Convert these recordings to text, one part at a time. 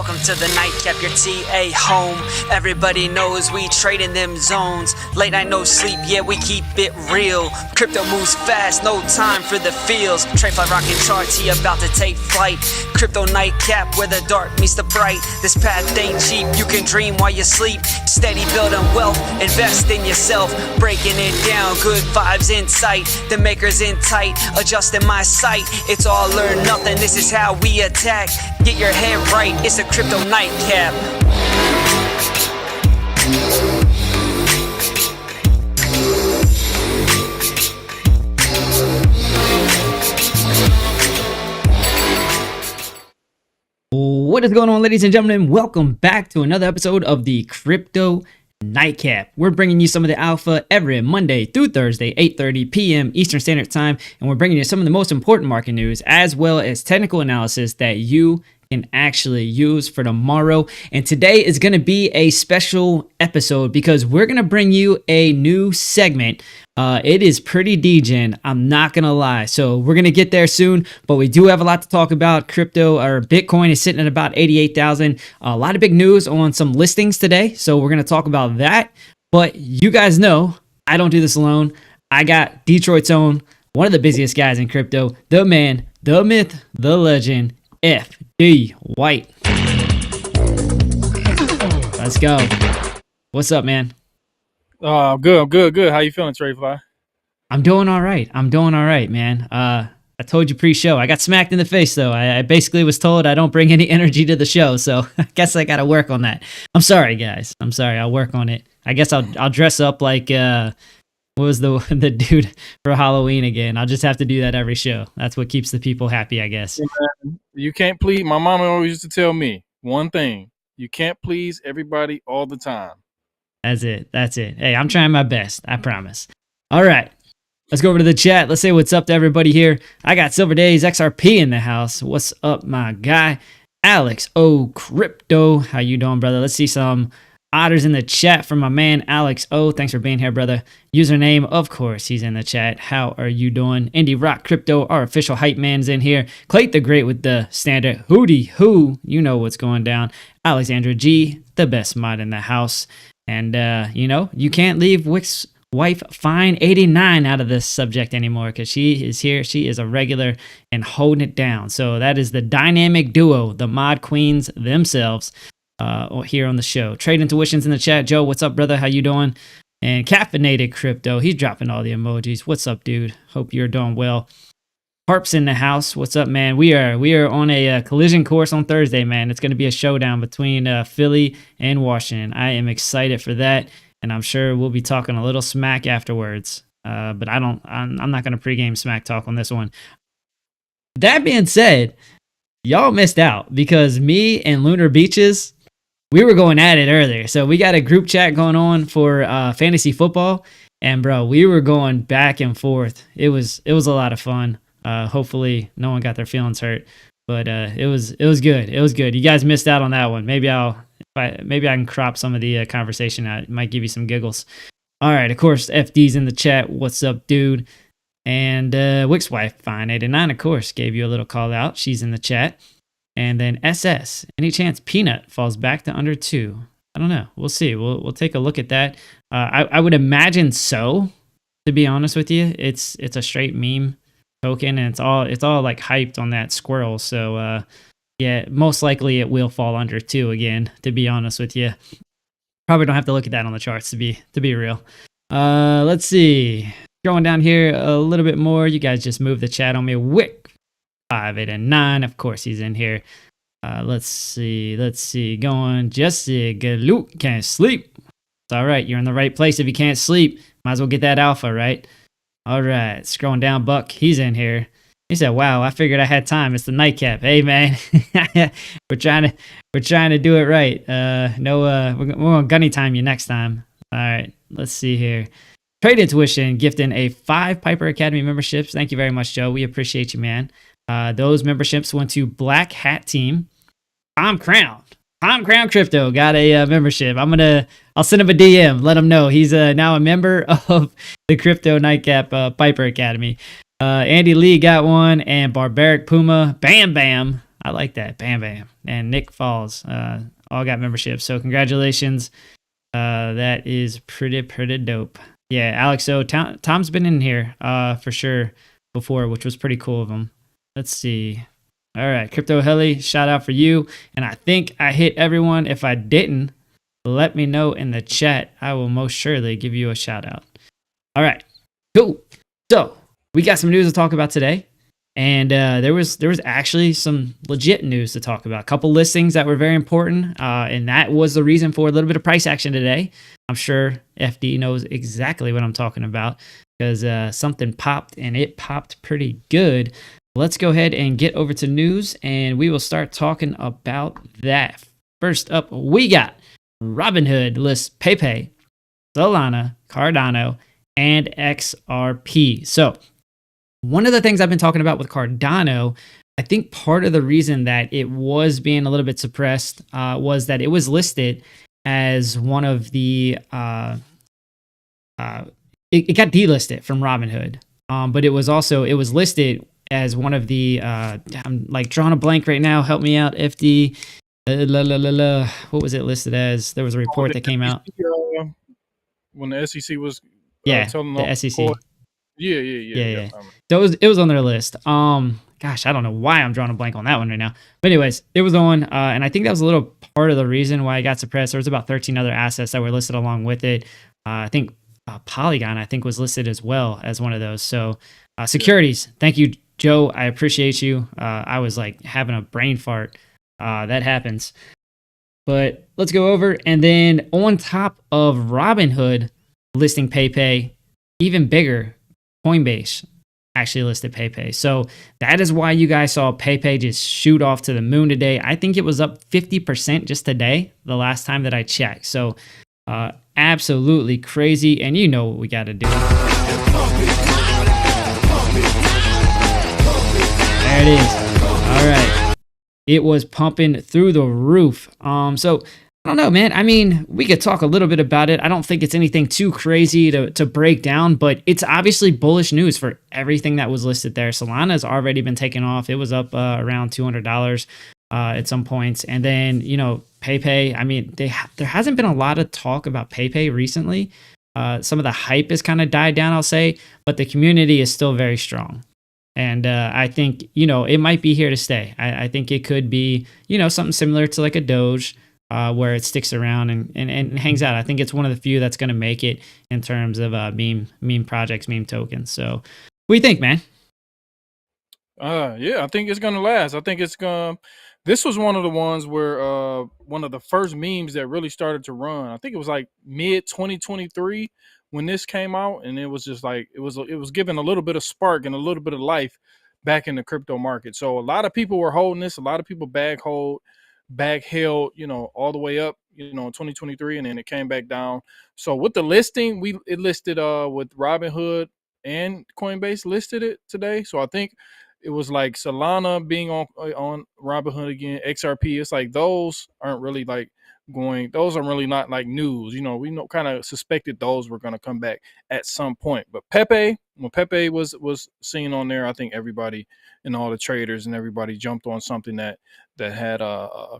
Welcome to the Nightcap, your TA home. Everybody knows we trade in them zones. Late night, no sleep, yeah, we keep it real. Crypto moves fast, no time for the feels. TradeFly rockin' charts, he about to take flight. Crypto Nightcap, where the dark meets the bright. This path ain't cheap, you can dream while you sleep. Steady building wealth, invest in yourself. Breaking it down, good vibes in sight. The maker's in tight, adjusting my sight. It's all or nothing, this is how we attack. Get your head right, it's a Crypto Nightcap. What is going on, ladies and gentlemen? Welcome back to another episode of the Crypto Nightcap. We're bringing you some of the alpha every Monday through Thursday, 8:30 p.m. Eastern Standard Time, and we're bringing you some of the most important market news as well as technical analysis that you can actually use for tomorrow. And today is going to be a special episode because we're going to bring you a new segment. It is pretty degen, I'm not going to lie. So we're going to get there soon, but we do have a lot to talk about. Crypto or Bitcoin is sitting at about 88,000. A lot of big news on some listings today. So we're going to talk about that. But you guys know I don't do this alone. I got Detroit's own, one of the busiest guys in crypto, the man, the myth, the legend, FD White. Let's go. What's up, man? Good. How you feeling, TradeFly? I'm doing all right, man. I told you pre-show. I got smacked in the face, though. I basically was told I don't bring any energy to the show, so I guess I got to work on that. I'm sorry, guys. I'm sorry. I'll work on it. I guess I'll dress up like what was the dude for Halloween again? I'll just have to do that every show. That's what keeps the people happy, I guess. You can't please. My mama always used to tell me one thing: you can't please everybody all the time. That's it. Hey, I'm trying my best. I promise. All right. Let's go over to the chat. Let's say what's up to everybody here. I got Silver Days XRP in the house. What's up, my guy? Alex O Crypto. How you doing, brother? Let's see some otters in the chat from my man Alex O. Thanks for being here, brother. Username, of course, he's in the chat. How are you doing? Indie Rock Crypto, our official hype man's in here. Clayt the Great with the standard Hootie Who. You know what's going down. Alexandra G, the best mod in the house. And, you can't leave Wick's wife Fine 89 out of this subject anymore because she is here. She is a regular and holding it down. So that is the dynamic duo, the mod queens themselves here on the show. Trade Intuitions in the chat. Joe, what's up, brother? How you doing? And Caffeinated Crypto, he's dropping all the emojis. What's up, dude? Hope you're doing well. Harp's in the house. What's up, man? We are on a collision course on Thursday, man. It's going to be a showdown between Philly and Washington. I am excited for that, and I'm sure we'll be talking a little smack afterwards. But I'm not going to pregame smack talk on this one. That being said, y'all missed out because me and Lunar Beaches, we were going at it earlier. So we got a group chat going on for fantasy football, and bro, we were going back and forth. It was a lot of fun. Hopefully no one got their feelings hurt, but it was good. It was good. You guys missed out on that one. Maybe I can crop some of the conversation out. It might give you some giggles. All right, of course, FD's in the chat. What's up, dude? And Wick's wife, Fine 89, of course, gave you a little call out. She's in the chat. And then SS, any chance Peanut falls back to under 2? I don't know. We'll see. We'll take a look at that. I would imagine so. To be honest with you, it's a straight meme token, and it's all like hyped on that squirrel. So yeah, most likely it will fall under 2 again. To be honest with you, probably don't have to look at that on the charts to be real. Let's see. Going down here a little bit more. You guys just moved the chat on me. Wick 5, 8, and 9. Of course, he's in here. Let's see. Going Jesse Galuk can't sleep. It's all right. You're in the right place if you can't sleep. Might as well get that alpha, right? All right, scrolling down, Buck, he's in here. He said, wow, I figured I had time. It's the Nightcap. Hey, man, we're trying to do it right. We're going to gunny time you next time. All right, let's see here. Trade Intuition gifting a 5 Piper Academy memberships. Thank you very much, Joe. We appreciate you, man. Those memberships went to Black Hat Team. Tom Crown Crypto got a membership. I'll send him a DM. Let him know he's now a member of the Crypto Nightcap Piper Academy. Andy Lee got one, and Barbaric Puma, Bam Bam. I like that. Bam Bam and Nick Falls all got memberships. So congratulations. That is pretty dope. Yeah, Alex. So Tom's been in here for sure before, which was pretty cool of him. Let's see. All right, Crypto Heli, shout out for you. And I think I hit everyone. If I didn't, let me know in the chat. I will most surely give you a shout out. All right, cool. So we got some news to talk about today. And there was actually some legit news to talk about. A couple listings that were very important, and that was the reason for a little bit of price action today. I'm sure FD knows exactly what I'm talking about because something popped, and it popped pretty good. Let's go ahead and get over to news, and we will start talking about that. First up, we got Robinhood lists PayPay, Solana, Cardano, and XRP. So one of the things I've been talking about with Cardano, I think part of the reason that it was being a little bit suppressed was that it was listed as one of the, it got delisted from Robinhood, but it was listed as one of the, I'm like drawing a blank right now. Help me out, FD. What was it listed as? There was a report that came out. When the SEC was telling the SEC. Yeah. So it was on their list. Gosh, I don't know why I'm drawing a blank on that one right now. But anyways, it was on, and I think that was a little part of the reason why it got suppressed. There was about 13 other assets that were listed along with it. I think Polygon, was listed as well as one of those. So securities, thank you, Joe. I appreciate you. I was like having a brain fart. That happens. But let's go over, and then on top of Robinhood listing PayPay, even bigger, Coinbase actually listed PayPay. So that is why you guys saw PayPay just shoot off to the moon today. I think it was up 50% just today, the last time that I checked. So absolutely crazy. And you know what we got to do. There it is. All right. It was pumping through the roof. So I don't know, man. I mean, we could talk a little bit about it. I don't think it's anything too crazy to break down, but it's obviously bullish news for everything that was listed there. Solana has already been taken off. It was up around $200 at some points. And then, PayPay, I mean, there hasn't been a lot of talk about PayPay recently. Some of the hype has kind of died down, I'll say, but the community is still very strong. And I think, it might be here to stay. I think it could be, something similar to like a Doge, where it sticks around and hangs out. I think it's one of the few that's going to make it in terms of meme projects, meme tokens. So what do you think, man? Yeah, I think it's going to last. I think this was one of the ones where one of the first memes that really started to run. I think it was like mid 2023 when this came out, and it was just like it was giving a little bit of spark and a little bit of life back in the crypto market. So a lot of people were holding this. A lot of people bag held, all the way up, in 2023, and then it came back down. So with the listing, it listed with Robinhood and Coinbase listed it today. So I think it was like Solana being on Robinhood again, XRP. It's like those aren't really those are really not like news. We kind of suspected those were going to come back at some point. But when Pepe was seen on there, I think everybody and all the traders and everybody jumped on something that had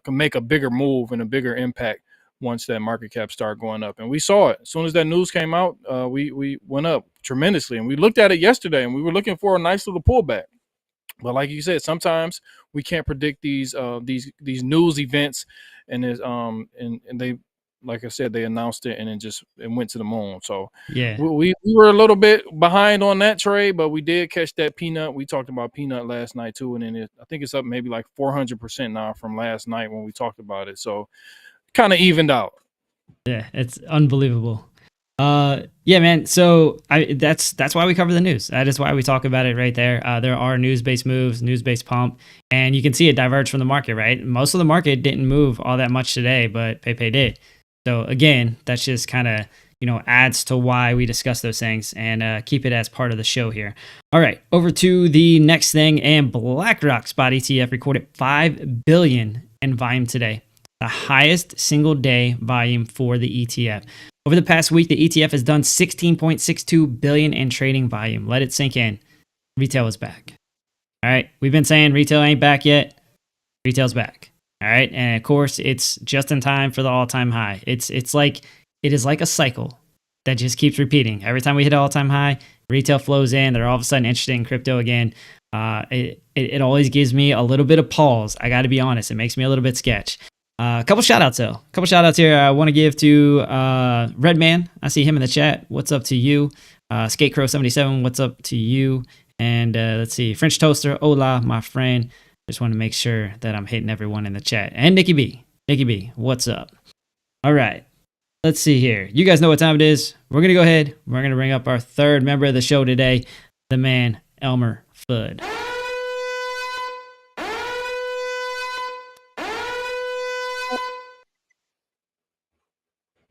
can make a bigger move and a bigger impact once that market cap started going up. And we saw it. As soon as that news came out, we went up tremendously. And we looked at it yesterday, and we were looking for a nice little pullback. But like you said, sometimes we can't predict these news events, and they, like I said, they announced it and it went to the moon. So yeah, we were a little bit behind on that trade, but we did catch that peanut. We talked about peanut last night too, and then I think it's up maybe like 400% now from last night when we talked about it. So kind of evened out. Yeah, it's unbelievable. Yeah, man. So that's why we cover the news. That is why we talk about it right there. There are news-based moves, news-based pump, and you can see it diverge from the market, right? Most of the market didn't move all that much today, but PayPay did. So again, that's just kind of, adds to why we discuss those things and keep it as part of the show here. All right, over to the next thing, and BlackRock Spot ETF recorded $5 billion in volume today, the highest single day volume for the ETF. Over the past week, the ETF has done $16.62 billion in trading volume. Let it sink in. Retail is back. All right, we've been saying retail ain't back yet. Retail's back. All right. And of course, it's just in time for the all-time high. It is like a cycle that just keeps repeating. Every time we hit an all-time high, retail flows in. They're all of a sudden interested in crypto again. It always gives me a little bit of pause. I got to be honest. It makes me a little bit sketch. A couple shout outs though. A couple shout outs here. I want to give to Redman. I see him in the chat. What's up to you? Skatecrow77. What's up to you? And let's see. French Toaster. Hola, my friend. Just want to make sure that I'm hitting everyone in the chat. And Nikki B. Nikki B. What's up? All right. Let's see here. You guys know what time it is. We're going to go ahead. We're going to bring up our third member of the show today, the man, Elmer Fudd.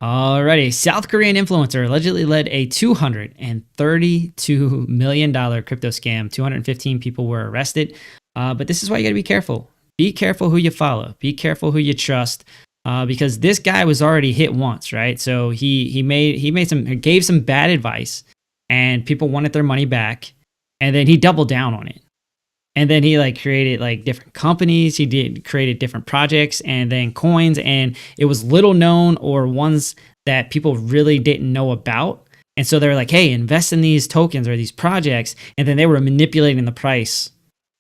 Alrighty, South Korean influencer allegedly led a $232 million crypto scam. 215 people were arrested. But this is why you got to be careful. Be careful who you follow. Be careful who you trust. Because this guy was already hit once, right? So he gave some bad advice, and people wanted their money back, and then he doubled down on it. And then he created different companies. He created different projects and then coins, and it was little known or ones that people really didn't know about. And so they were like, hey, invest in these tokens or these projects. And then they were manipulating the price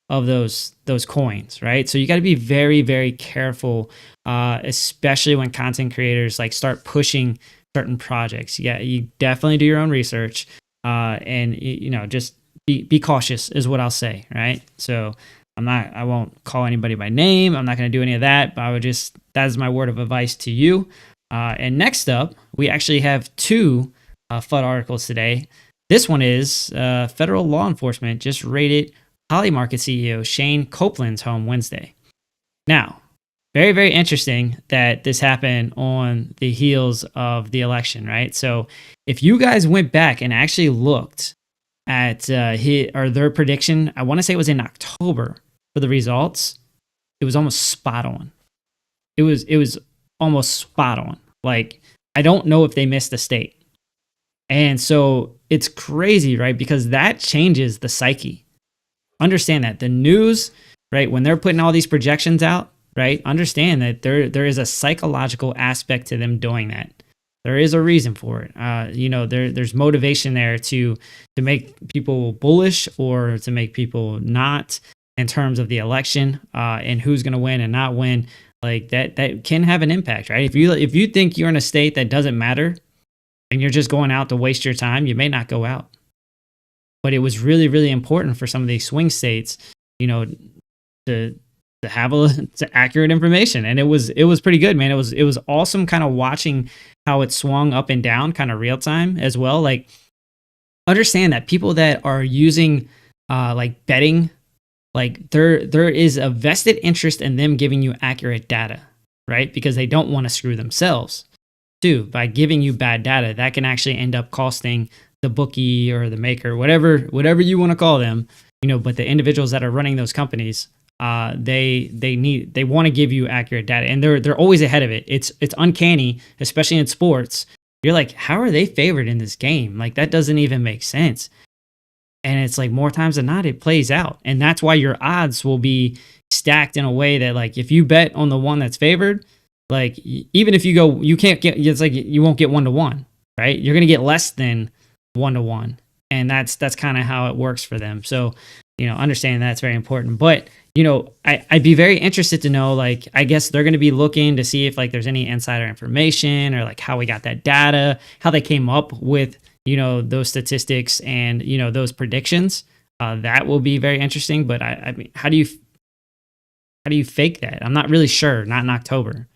of those coins, right? So you got to be very, very careful, especially when content creators start pushing certain projects. Yeah, you definitely do your own research, and just be cautious is what I'll say, right? So I won't call anybody by name. I'm not going to do any of that, but that is my word of advice to you. And next up, we actually have two FUD articles today. This one is federal law enforcement just raided Polymarket CEO Shane Copeland's home Wednesday. Now, very, very interesting that this happened on the heels of the election, right? So if you guys went back and actually looked at their prediction, I want to say it was in October for the results, it was almost spot on. It was almost spot on. I don't know if they missed a state. And so it's crazy, right? Because that changes the psyche. Understand that the news, right, when they're putting all these projections out, right, understand that there is a psychological aspect to them doing that. There is a reason for it. There's motivation there to make people bullish or to make people not in terms of the election and who's going to win and not win. That can have an impact, right? If you think you're in a state that doesn't matter and you're just going out to waste your time, you may not go out. But it was really, really important for some of these swing states, to have accurate information, and it was pretty good, man. It was awesome, kind of watching how it swung up and down, kind of real time as well. Understand that people that are using betting, there is a vested interest in them giving you accurate data, right? Because they don't want to screw themselves too. By giving you bad data, that can actually end up costing the bookie or the maker, whatever you want to call them, but the individuals that are running those companies, they want to give you accurate data, and they're always ahead of it. It's uncanny, especially in sports. You're like, how are they favored in this game? That doesn't even make sense. And it's more times than not, it plays out. And that's why your odds will be stacked in a way that if you bet on the one that's favored, even if you go, you can't get, it's you won't get 1-to-1, right? You're going to get less than 1-to-1. And that's kind of how it works for them. So, understanding that's very important. But, I'd be very interested to know, I guess they're going to be looking to see if there's any insider information or how we got that data, how they came up with, those statistics and, those predictions. That will be very interesting. But I mean, how do you fake that? I'm not really sure. Not in October.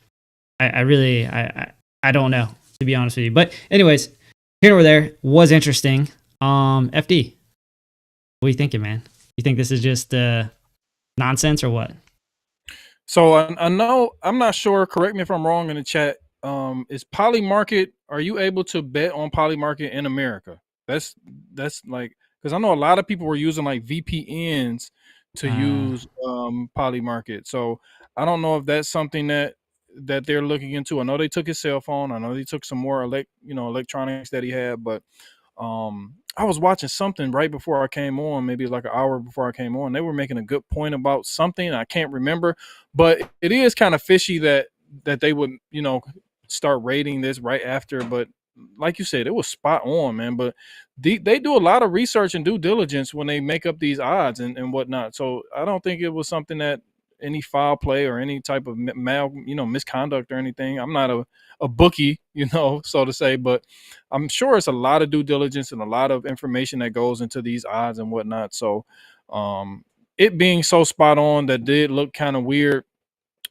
I don't know, to be honest with you. But anyways, here or there was interesting. FD, what are you thinking, man? You think this is just nonsense or what? So I know, I'm not sure. Correct me if I'm wrong in the chat. Is Polymarket? Are you able to bet on Polymarket in America? That's because I know a lot of people were using VPNs to use Polymarket. So I don't know if that's something that they're looking into. I know they took his cell phone. I know they took some more electronics that he had, but I was watching something right before I came on, maybe like an hour before I came on. They were making a good point about something I can't remember, but it is kind of fishy that they would, start rating this right after. But like you said, it was spot on, man. But they do a lot of research and due diligence when they make up these odds and whatnot. So I don't think it was something that any foul play or any type of misconduct or anything. I'm not a bookie, so to say, but I'm sure it's a lot of due diligence and a lot of information that goes into these odds and whatnot. So it being so spot on, that did look kind of weird.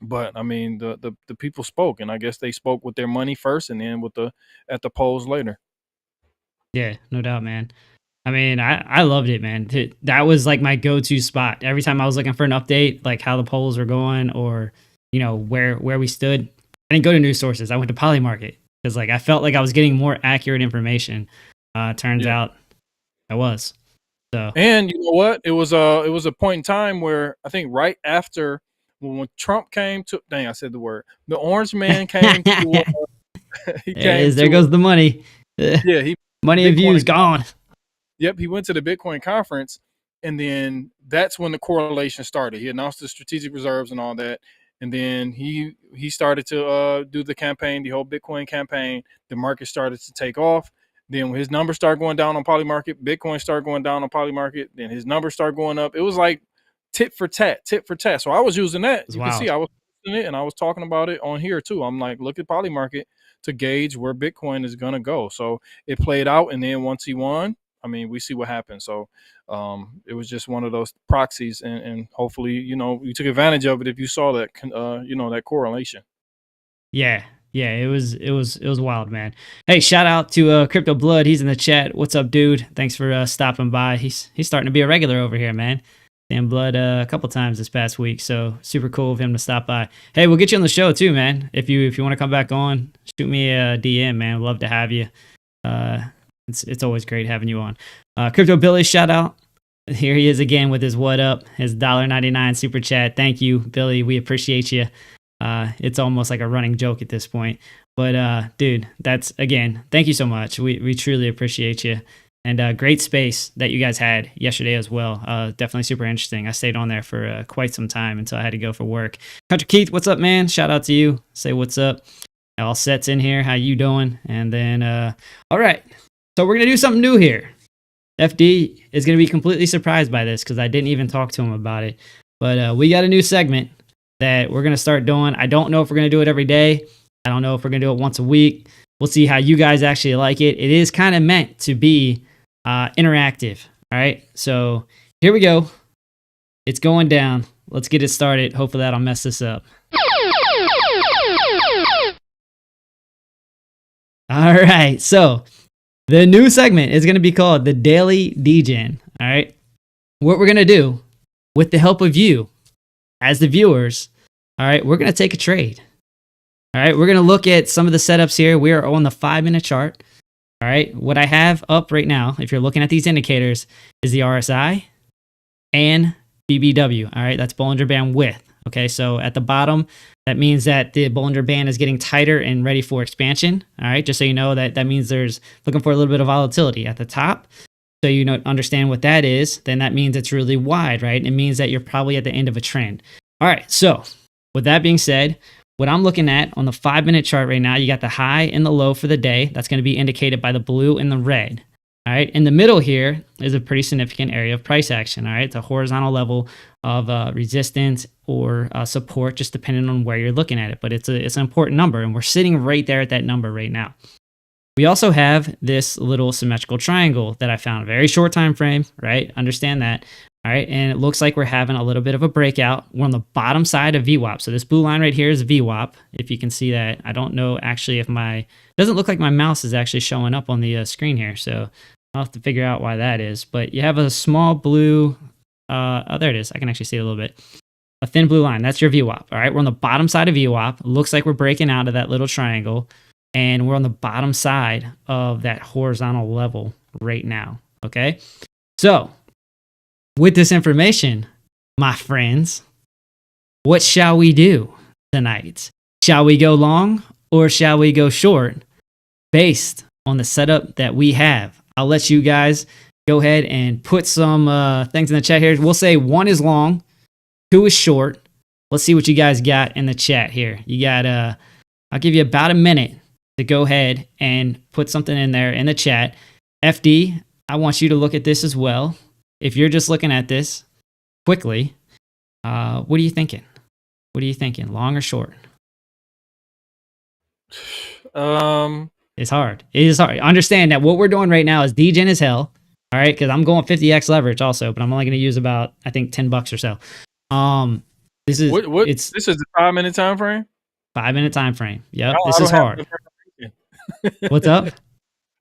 But I mean, the people spoke, and I guess they spoke with their money first, and then at the polls later. Yeah, no doubt, man. I mean, I loved it, man. That was like my go-to spot. Every time I was looking for an update, like how the polls were going, or where we stood, I didn't go to news sources. I went to Polymarket because like I felt like I was getting more accurate information. Turns out I was. So, and you know what? It was a point in time where I think right after when Trump came to, dang, I said the word, the Orange Man came to. There goes the money. Yeah, money and views gone. Yep, he went to the Bitcoin conference, and then that's when the correlation started. He announced the strategic reserves and all that, and then he started to do the campaign, the whole Bitcoin campaign. The market started to take off. Then when his numbers started going down on Polymarket, Bitcoin started going down on Polymarket. Then his numbers started going up. It was like tit for tat. So I was using that. You can see I was using it, and I was talking about it on here too. I'm like, look at Polymarket to gauge where Bitcoin is gonna go. So it played out, and then once he won, I mean, we see what happened. So it was just one of those proxies, and hopefully, you took advantage of it if you saw that, that correlation. Yeah, it was wild, man. Hey, shout out to Crypto Blood. He's in the chat. What's up, dude? Thanks for stopping by. He's starting to be a regular over here, man. Dan Blood a couple times this past week, so super cool of him to stop by. Hey, we'll get you on the show too, man. If you want to come back on, shoot me a DM, man. We'd love to have you. It's always great having you on. Crypto Billy, shout out. Here he is again with his what up, his $1.99 super chat. Thank you, Billy. We appreciate you. It's almost like a running joke at this point. But dude, that's again, thank you so much. We truly appreciate you. And great space that you guys had yesterday as well. Definitely super interesting. I stayed on there for quite some time until I had to go for work. Country Keith, what's up, man? Shout out to you. Say what's up. All sets in here. How you doing? And then, all right. So we're going to do something new here. FD is going to be completely surprised by this because I didn't even talk to him about it. But we got a new segment that we're going to start doing. I don't know if we're going to do it every day. I don't know if we're going to do it once a week. We'll see how you guys actually like it. It is kind of meant to be interactive. All right. So here we go. It's going down. Let's get it started. Hopefully that'll mess this up. All right. So the new segment is going to be called the Daily Degen. All right. What we're going to do with the help of you as the viewers. All right. We're going to take a trade. All right. We're going to look at some of the setups here. We are on the 5-minute chart. All right. What I have up right now, if you're looking at these indicators, is the RSI and BBW. All right. That's Bollinger Band width. Okay. So at the bottom, that means that the Bollinger Band is getting tighter and ready for expansion. All right. Just so you know, that means there's looking for a little bit of volatility at the top. So you understand what that is. Then that means it's really wide, right? It means that you're probably at the end of a trend. All right. So with that being said, what I'm looking at on the 5-minute chart right now, you got the high and the low for the day. That's going to be indicated by the blue and the red. All right. In the middle here is a pretty significant area of price action. All right. It's a horizontal level of resistance or support, just depending on where you're looking at it. But it's an important number, and we're sitting right there at that number right now. We also have this little symmetrical triangle that I found. Very short time frame, right? Understand that. All right. And it looks like we're having a little bit of a breakout. We're on the bottom side of VWAP. So this blue line right here is VWAP. If you can see that. I don't know actually if it doesn't look like my mouse is actually showing up on the screen here. So I'll have to figure out why that is. But you have a small blue, oh, there it is. I can actually see it a little bit. A thin blue line. That's your VWAP. All right. We're on the bottom side of VWAP. Looks like we're breaking out of that little triangle. And we're on the bottom side of that horizontal level right now. Okay. So with this information, my friends, what shall we do tonight? Shall we go long or shall we go short based on the setup that we have? I'll let you guys go ahead and put some things in the chat here. We'll say 1 is long, 2 is short. Let's see what you guys got in the chat here. You got, I'll give you about a minute to go ahead and put something in there in the chat. FD, I want you to look at this as well. If you're just looking at this quickly, what are you thinking? What are you thinking? Long or short? It's hard. It is hard. Understand that what we're doing right now is degen as hell. All right, because I'm going 50x leverage also, but I'm only going to use about, I think, $10 or so. This is this is the 5-minute time frame. 5-minute time frame. Yep, this is hard. What's up?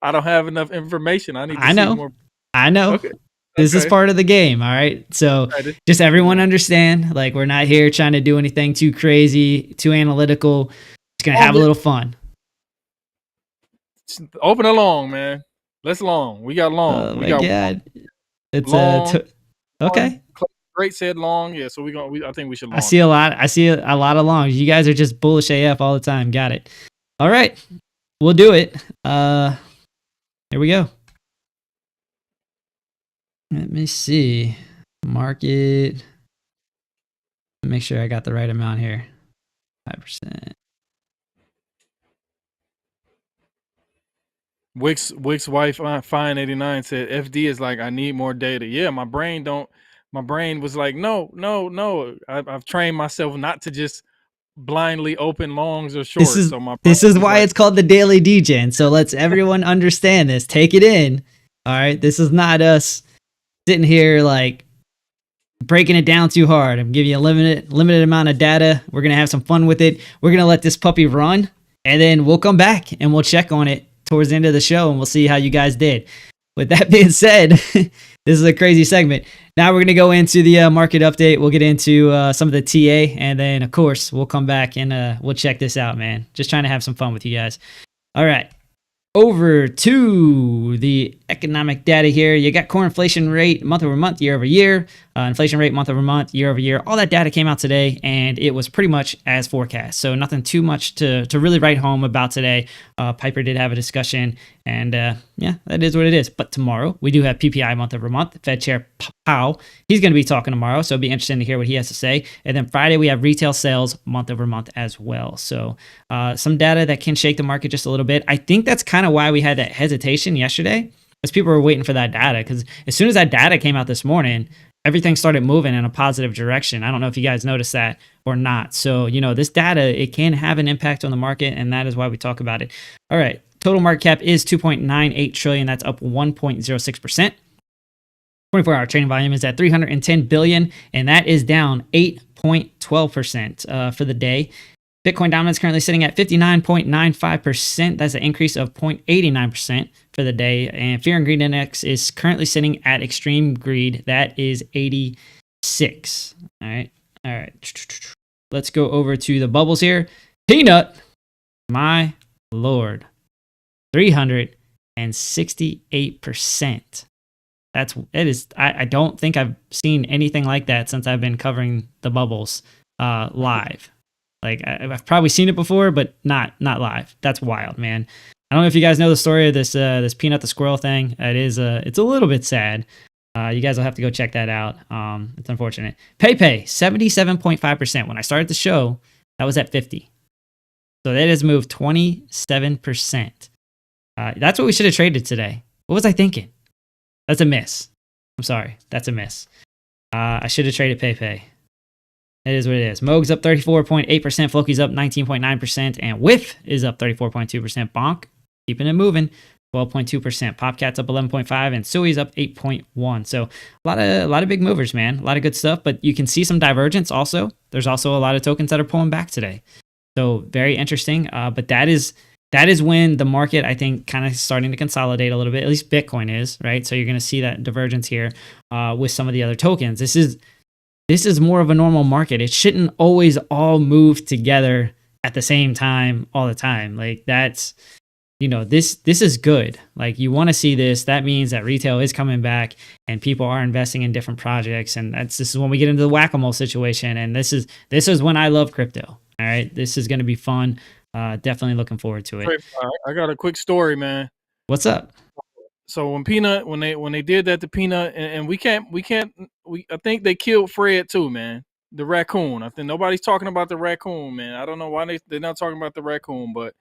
I don't have enough information. I need to see more. I know. Okay. This is part of the game, all right? So just everyone understand, like, we're not here trying to do anything too crazy, too analytical. Just going to have a little fun. Open it long, man. Let's long. We got long. Oh, my God. It's long. Okay. Great said long. Yeah, so I think we should long. I see a lot of longs. You guys are just bullish AF all the time. Got it. All right. We'll do it. Here we go. Let me see. Market. Make sure I got the right amount here. 5%. Wick's wife Fine 89 said FD is like, I need more data. Yeah, my brain was like, no. I've trained myself not to just blindly open longs or shorts. This is why it's called the daily degen. So let's everyone understand this. Take it in. All right. This is not us sitting here like breaking it down too hard. I'm giving you a limited amount of data. We're going to have some fun with it. We're going to let this puppy run, and then we'll come back and we'll check on it towards the end of the show, and we'll see how you guys did. With that being said, this is a crazy segment. Now we're going to go into the market update. We'll get into some of the TA, and then, of course, we'll come back and we'll check this out, man. Just trying to have some fun with you guys. All right. Over to the economic data here. You got core inflation rate month over month, year over year, inflation rate month over month, year over year. All that data came out today, and it was pretty much as forecast. So nothing too much to really write home about today. Piper did have a discussion, and yeah, that is what it is. But tomorrow, we do have PPI month over month. Fed Chair Powell, he's going to be talking tomorrow, so it'll be interesting to hear what he has to say. And then Friday, we have retail sales month over month as well. So some data that can shake the market just a little bit. I think that's kind of why we had that hesitation yesterday, because people were waiting for that data. Because as soon as that data came out this morning, everything started moving in a positive direction. I don't know if you guys noticed that or not. So, this data, it can have an impact on the market, and that is why we talk about it. All right. Total market cap is 2.98 trillion. That's up 1.06%. 24-hour trading volume is at 310 billion, and that is down 8.12% for the day. Bitcoin dominance currently sitting at 59.95%. That's an increase of 0.89% for the day. And fear and greed index is currently sitting at extreme greed. That is 86. All right. Let's go over to the bubbles here. Peanut, my lord, 368%. I don't think I've seen anything like that since I've been covering the bubbles live. Like, I've probably seen it before, but not live. That's wild, man. I don't know if you guys know the story of this Peanut the squirrel thing. It's a little bit sad. You guys will have to go check that out. It's unfortunate. PayPay, 77.5%. When I started the show, that was at 50. So that has moved 27%. That's what we should have traded today. What was I thinking? That's a miss. I'm sorry. That's a miss. I should have traded PayPay. It is what it is. Moog's up 34.8%. Floki's up 19.9%. And Whiff is up 34.2%. Bonk, keeping it moving, 12.2%. Popcat's up 11.5%. And Sui's up 8.1%. So a lot of big movers, man. A lot of good stuff. But you can see some divergence also. There's also a lot of tokens that are pulling back today. So very interesting. But that is when the market, I think, kind of starting to consolidate a little bit. At least Bitcoin is, right? So you're going to see that divergence here with some of the other tokens. This is more of a normal market. It shouldn't always all move together at the same time all the time. Like, that's, this is good. Like, you want to see this. That means that retail is coming back and people are investing in different projects. And this is when we get into the whack-a-mole situation. And this is when I love crypto. All right. This is going to be fun. Definitely looking forward to it. I got a quick story, man. What's up? so when Peanut, when they did that to Peanut, and I think they killed Fred too, man. The raccoon. I think nobody's talking about the raccoon, man. I don't know why they're not talking about the raccoon, but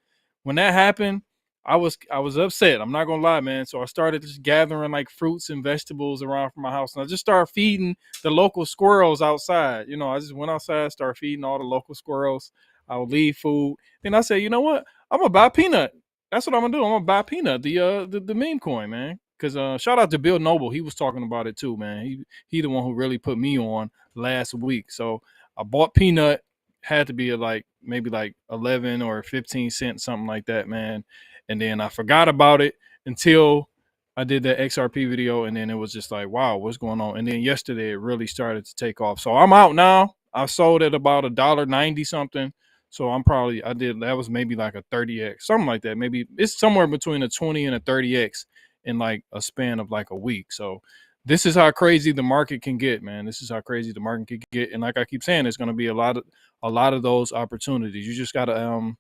when that happened, I was upset. I'm not gonna lie, man. So I started just gathering like fruits and vegetables around from my house, and I just started feeding the local squirrels outside. You know, I just went outside, started feeding all the local squirrels. I would leave food. Then I said, you know what? I'm gonna buy Peanut. That's what I'm gonna do. I'm gonna buy Peanut, the meme coin, man. Because shout out to Bill Noble, he was talking about it too, man. He the one who really put me on last week. So I bought Peanut. Had to be like maybe like 11 or 15 cents, something like that, man. And then I forgot about it until I did that XRP video, and then it was just like, wow, what's going on? And then yesterday it really started to take off. So I'm out now. I sold at about $1.90 something. So that was maybe like a 30x, something like that. Maybe it's somewhere between a 20 and a 30x in like a span of like a week. So this is how crazy the market can get, man. This is how crazy the market can get. And like I keep saying, there's going to be a lot of those opportunities. You just got to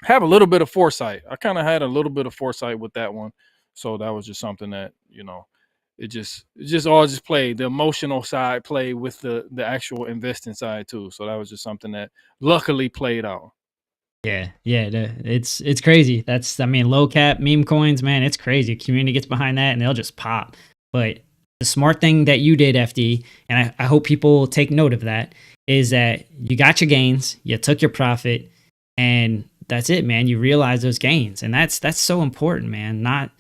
have a little bit of foresight. I kind of had a little bit of foresight with that one. So that was just something that, it just all just played. The emotional side played with the actual investing side too. So that was just something that luckily played out. Yeah, it's crazy. I mean, low cap meme coins, man, it's crazy. Community gets behind that and they'll just pop. But the smart thing that you did, FD, and I hope people take note of that, is that you got your gains, you took your profit, and that's it, man. You realize those gains, and that's so important, man. Not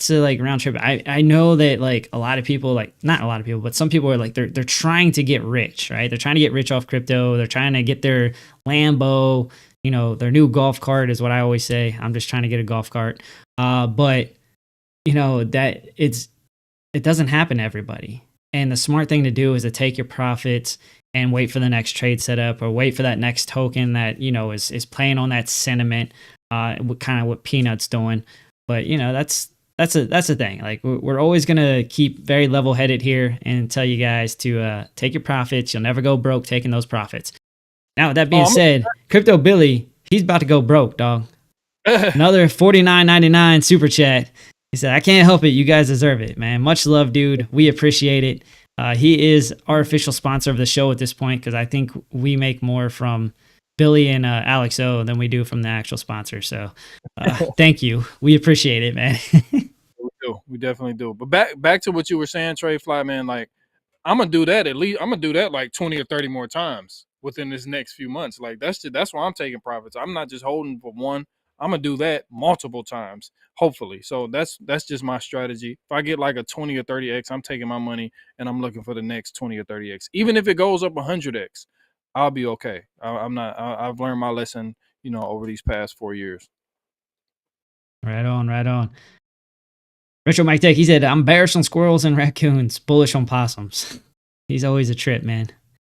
to like round trip. I know that like a lot of people, like not a lot of people, but some people are like they're trying to get rich, right? They're trying to get rich off crypto. They're trying to get their Lambo, their new golf cart is what I always say. I'm just trying to get a golf cart. But that it doesn't happen to everybody. And the smart thing to do is to take your profits and wait for the next trade setup, or wait for that next token that is playing on that sentiment, kind of what Peanut's doing. But that's the thing. Like we're always gonna keep very level headed here and tell you guys to take your profits. You'll never go broke taking those profits. Now with that being said, Crypto Billy, he's about to go broke, dog. Another $49.99 super chat. He said, I can't help it. You guys deserve it, man. Much love, dude. We appreciate it. He is our official sponsor of the show at this point, because I think we make more from Billy and Alex O than we do from the actual sponsor. So thank you. We appreciate it, man. We definitely do. But back to what you were saying, TradeFly, man, like I'm gonna do that like 20 or 30 more times within this next few months. Like that's why I'm taking profits. I'm not just holding for one. I'm gonna do that multiple times, hopefully. So that's just my strategy. If I get like a 20 or 30x, I'm taking my money and I'm looking for the next 20 or 30x. Even if it goes up 100x, I'll be okay. I've learned my lesson, over these past 4 years. Right on. Retro Mike Tech, he said, I'm bearish on squirrels and raccoons, bullish on possums. He's always a trip, man.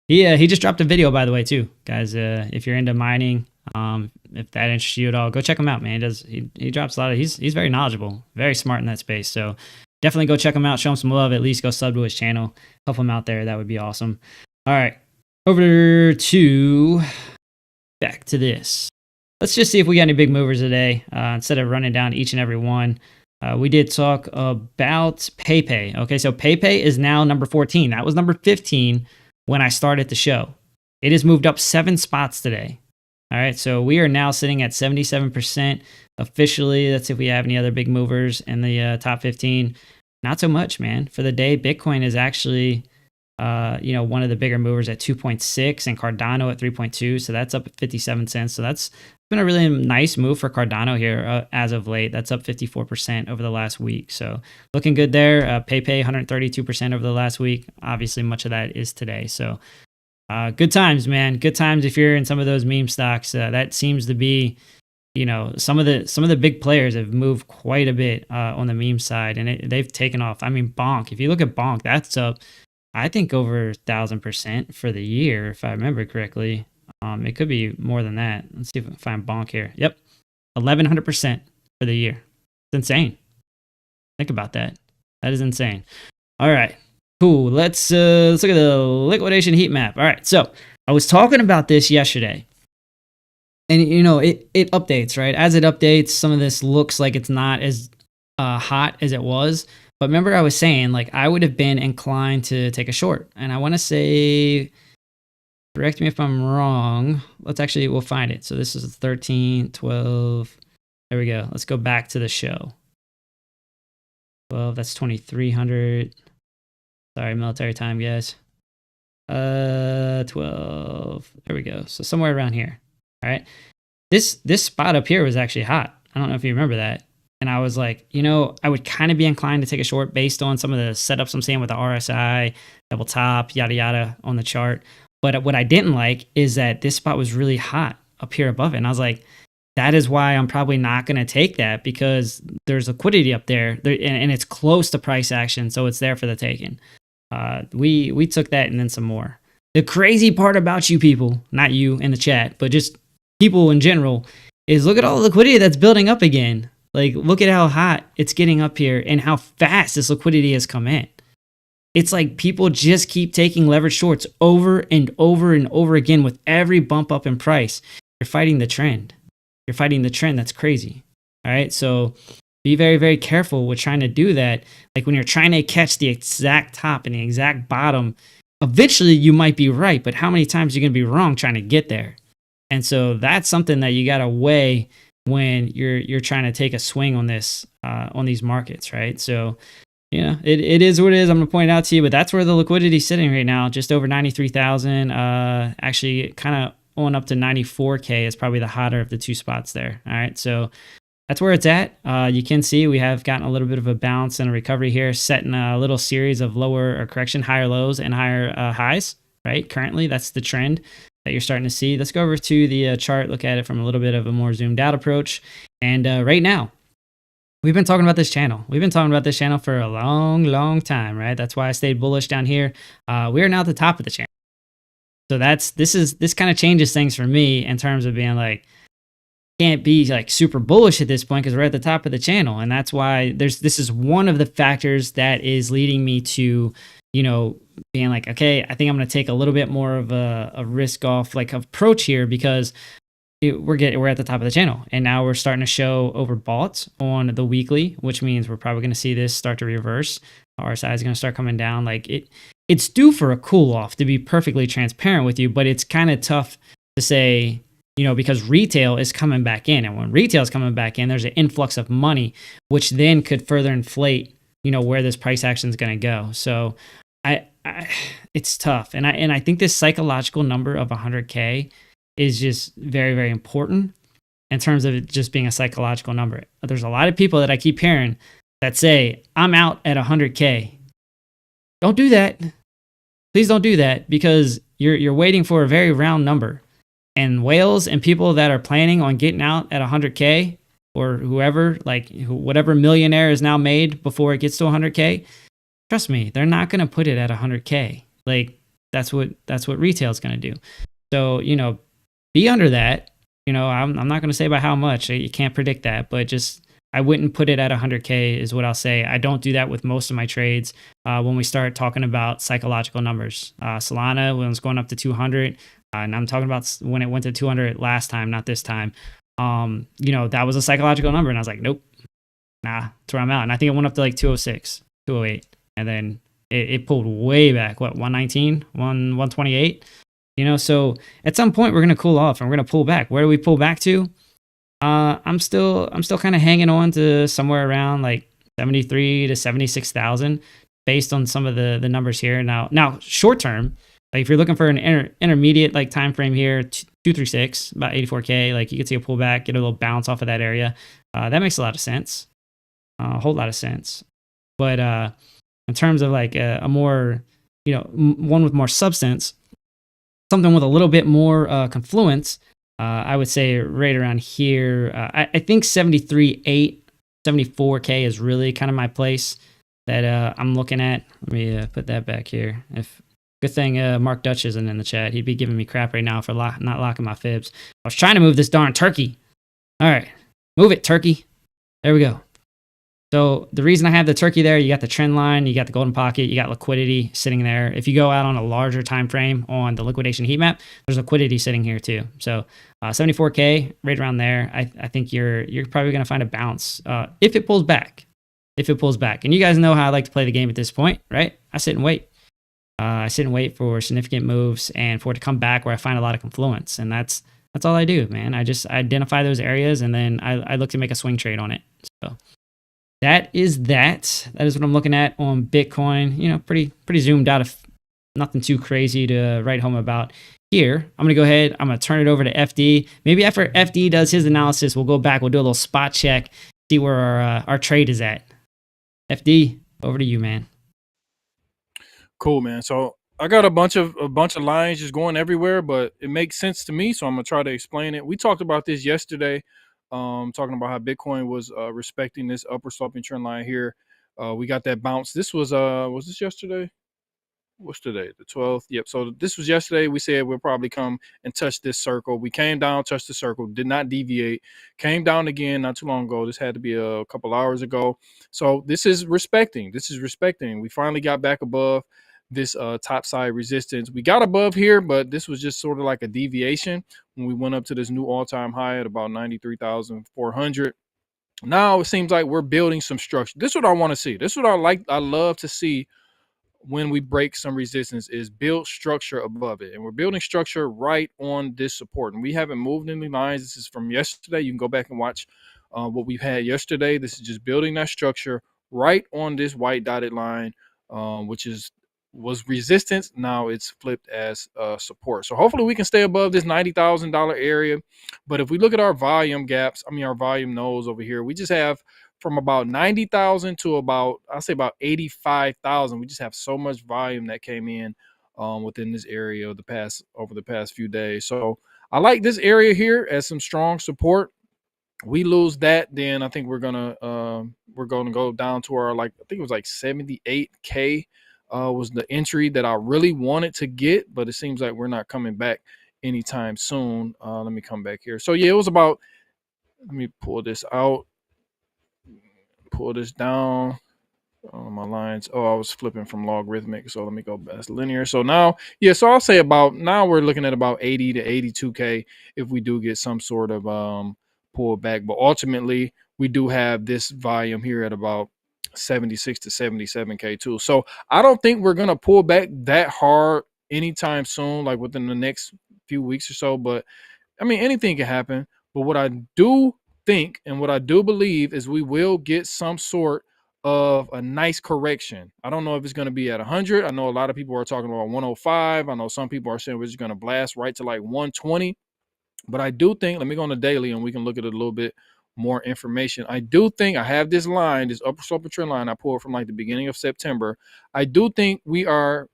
He just dropped a video, by the way, too. Guys, if you're into mining, if that interests you at all, go check him out, man. He drops a lot of, he's very knowledgeable, very smart in that space. So definitely go check him out, show him some love, at least go sub to his channel, help him out there. That would be awesome. All right, back to this. Let's just see if we got any big movers today, instead of running down each and every one. We did talk about PayPay. Okay, so PayPay is now number 14. That was number 15 when I started the show. It has moved up 7 spots today. All right, so we are now sitting at 77% officially. Let's see if we have any other big movers in the top 15. Not so much, man. For the day, Bitcoin is actually, one of the bigger movers at 2.6 and Cardano at 3.2. So that's up at 57 cents. So that's been a really nice move for Cardano here as of late. That's up 54% over the last week. So looking good there. PayPay 132% over the last week. Obviously, much of that is today. So good times, man. Good times if you're in some of those meme stocks. That seems to be, some of the big players have moved quite a bit on the meme side, and they've taken off. I mean, Bonk. If you look at Bonk, that's up, I think, over 1,000% for the year, if I remember correctly. It could be more than that. Let's see if I can find Bonk here. Yep, 1,100% for the year. It's insane. Think about that. That is insane. All right. Cool. Let's look at the liquidation heat map. All right. So I was talking about this yesterday, and it updates, right? As it updates, some of this looks like it's not as hot as it was. But remember I was saying, like, I would have been inclined to take a short. And I want to say, correct me if I'm wrong. We'll find it. So this is 13, 12. There we go. Let's go back to the show. 12, that's 2,300. Sorry, military time, guys. 12. There we go. So somewhere around here. All right. This spot up here was actually hot. I don't know if you remember that. And I was like, I would kind of be inclined to take a short based on some of the setups I'm seeing with the RSI, double top, yada, yada on the chart. But what I didn't like is that this spot was really hot up here above it. And I was like, that is why I'm probably not going to take that, because there's liquidity up there, and it's close to price action. So it's there for the taking. We took that and then some more. The crazy part about you people, not you in the chat, but just people in general, is look at all the liquidity that's building up again. Like, look at how hot it's getting up here and how fast this liquidity has come in. It's like people just keep taking leverage shorts over and over and over again with every bump up in price. You're fighting the trend. You're fighting the trend. That's crazy. All right. So be very, very careful with trying to do that. Like, when you're trying to catch the exact top and the exact bottom, eventually you might be right, but how many times are you going to be wrong trying to get there? And so that's something that you got to weigh when you're trying to take a swing on this, on these markets, right? So, it is what it is. I'm going to point it out to you, but that's where the liquidity is sitting right now, just over 93,000, actually kind of on up to 94K is probably the hotter of the two spots there. All right. So that's where it's at. You can see we have gotten a little bit of a bounce and a recovery here, setting a little series of higher lows and higher highs, right? Currently, that's the trend that you're starting to see. Let's go over to the chart, look at it from a little bit of a more zoomed out approach. And right now, we've been talking about this channel. We've been talking about this channel for a long, long time, right? That's why I stayed bullish down here. We are now at the top of the channel. So this kind of changes things for me in terms of being like, can't be like super bullish at this point because we're at the top of the channel. And that's why this is one of the factors that is leading me to, being like, okay, I think I'm going to take a little bit more of a risk off like approach here, because we're at the top of the channel, and now we're starting to show overbought on the weekly, which means we're probably going to see this start to reverse. RSI is going to start coming down. Like it's due for a cool off, to be perfectly transparent with you, but it's kind of tough to say, because retail is coming back in, and when retail is coming back in, there's an influx of money, which then could further inflate, where this price action is going to go. So it's tough. And I think this psychological number of 100K is just very, very important in terms of it just being a psychological number. There's a lot of people that I keep hearing that say, I'm out at 100K. Don't do that. Please don't do that, because you're waiting for a very round number. And whales and people that are planning on getting out at 100K, or whoever, whatever millionaire is now made before it gets to 100K, trust me, they're not going to put it at 100K. Like, that's what retail is going to do. So, be under that. I'm not going to say by how much. You can't predict that, but just, I wouldn't put it at 100K is what I'll say. I don't do that with most of my trades when we start talking about psychological numbers. Solana, when it was going up to 200, and I'm talking about when it went to 200 last time, not this time. That was a psychological number, and I was like, nope, nah, that's where I'm out. And I think it went up to like 206, 208, and then it pulled way back. What, 119, 128? So at some point we're gonna cool off and we're gonna pull back. Where do we pull back to? I'm still kind of hanging on to somewhere around like 73 to 76,000 based on some of the numbers here. Now short term, like if you're looking for an intermediate like time frame here, 236, about 84K, like you could see a pullback, get a little bounce off of that area. That makes a lot of sense, a whole lot of sense. But in terms of like a more, one with more substance, something with a little bit more confluence, I would say right around here. I think 73.8, 74K is really kind of my place that I'm looking at. Let me put that back here. Good thing Mark Dutch isn't in the chat. He'd be giving me crap right now for not locking my fibs. I was trying to move this darn turkey. All right, move it, turkey. There we go. So the reason I have the turkey there, you got the trend line, you got the golden pocket, you got liquidity sitting there. If you go out on a larger time frame on the liquidation heat map, there's liquidity sitting here too. So 74K, right around there. I think you're probably going to find a bounce if it pulls back. if it pulls back. And you guys know how I like to play the game at this point, right? I sit and wait. I sit and wait for significant moves and for it to come back where I find a lot of confluence. And that's all I do, man. I just identify those areas and then I look to make a swing trade on it. So that is that. That is what I'm looking at on Bitcoin. You know, pretty zoomed out, of nothing too crazy to write home about here. I'm going to go ahead. I'm going to turn it over to FD. Maybe after FD does his analysis, we'll go back. We'll do a little spot check, see where our trade is at. FD, over to you, man. Cool, man. So I got a bunch of lines just going everywhere, but it makes sense to me, so I'm gonna try to explain it. We talked about this yesterday, talking about how Bitcoin was respecting this upper sloping trend line here. We got that bounce. This was this yesterday? What's today? The 12th. Yep. So this was yesterday. We said we'll probably come and touch this circle. We came down, touched the circle, did not deviate. Came down again not too long ago. This had to be a couple hours ago. So this is respecting. We finally got back above this top side resistance. We got above here, but this was just sort of like a deviation when we went up to this new all-time high at about 93,400. Now it seems like we're building some structure. This is what I want to see. This is what I love to see when we break some resistance, is build structure above it. And we're building structure right on this support. And we haven't moved any lines. This is from yesterday. You can go back and watch what we've had yesterday. This is just building that structure right on this white dotted line, which was resistance. Now it's flipped as support. So hopefully we can stay above this $90,000 area. But if we look at our volume gaps, our volume nodes over here, we just have from about 90,000 to about, I'll say about 85,000. We just have so much volume that came in within this area over the past few days. So I like this area here as some strong support. We lose that, then I think we're gonna go down to our, like, I think it was like 78K was the entry that I really wanted to get, but it seems like we're not coming back anytime soon. Let me come back here. So yeah, it was about, let me pull this out. Pull this down on my lines. Oh, I was flipping from logarithmic, so let me go back linear. So now, yeah, so I'll say now we're looking at about 80 to 82K if we do get some sort of pull back. But ultimately, we do have this volume here at about 76 to 77K too. So I don't think we're gonna pull back that hard anytime soon, like within the next few weeks or so. But anything can happen. But what I do think and what I do believe is we will get some sort of a nice correction. I don't know if it's going to be at 100. I know a lot of people are talking about 105. I know some people are saying we're just going to blast right to like 120. But I do think, let me go on the daily and we can look at it a little bit more information. I do think I have this line, this upper slope trend line I pulled from like the beginning of September. I do think we are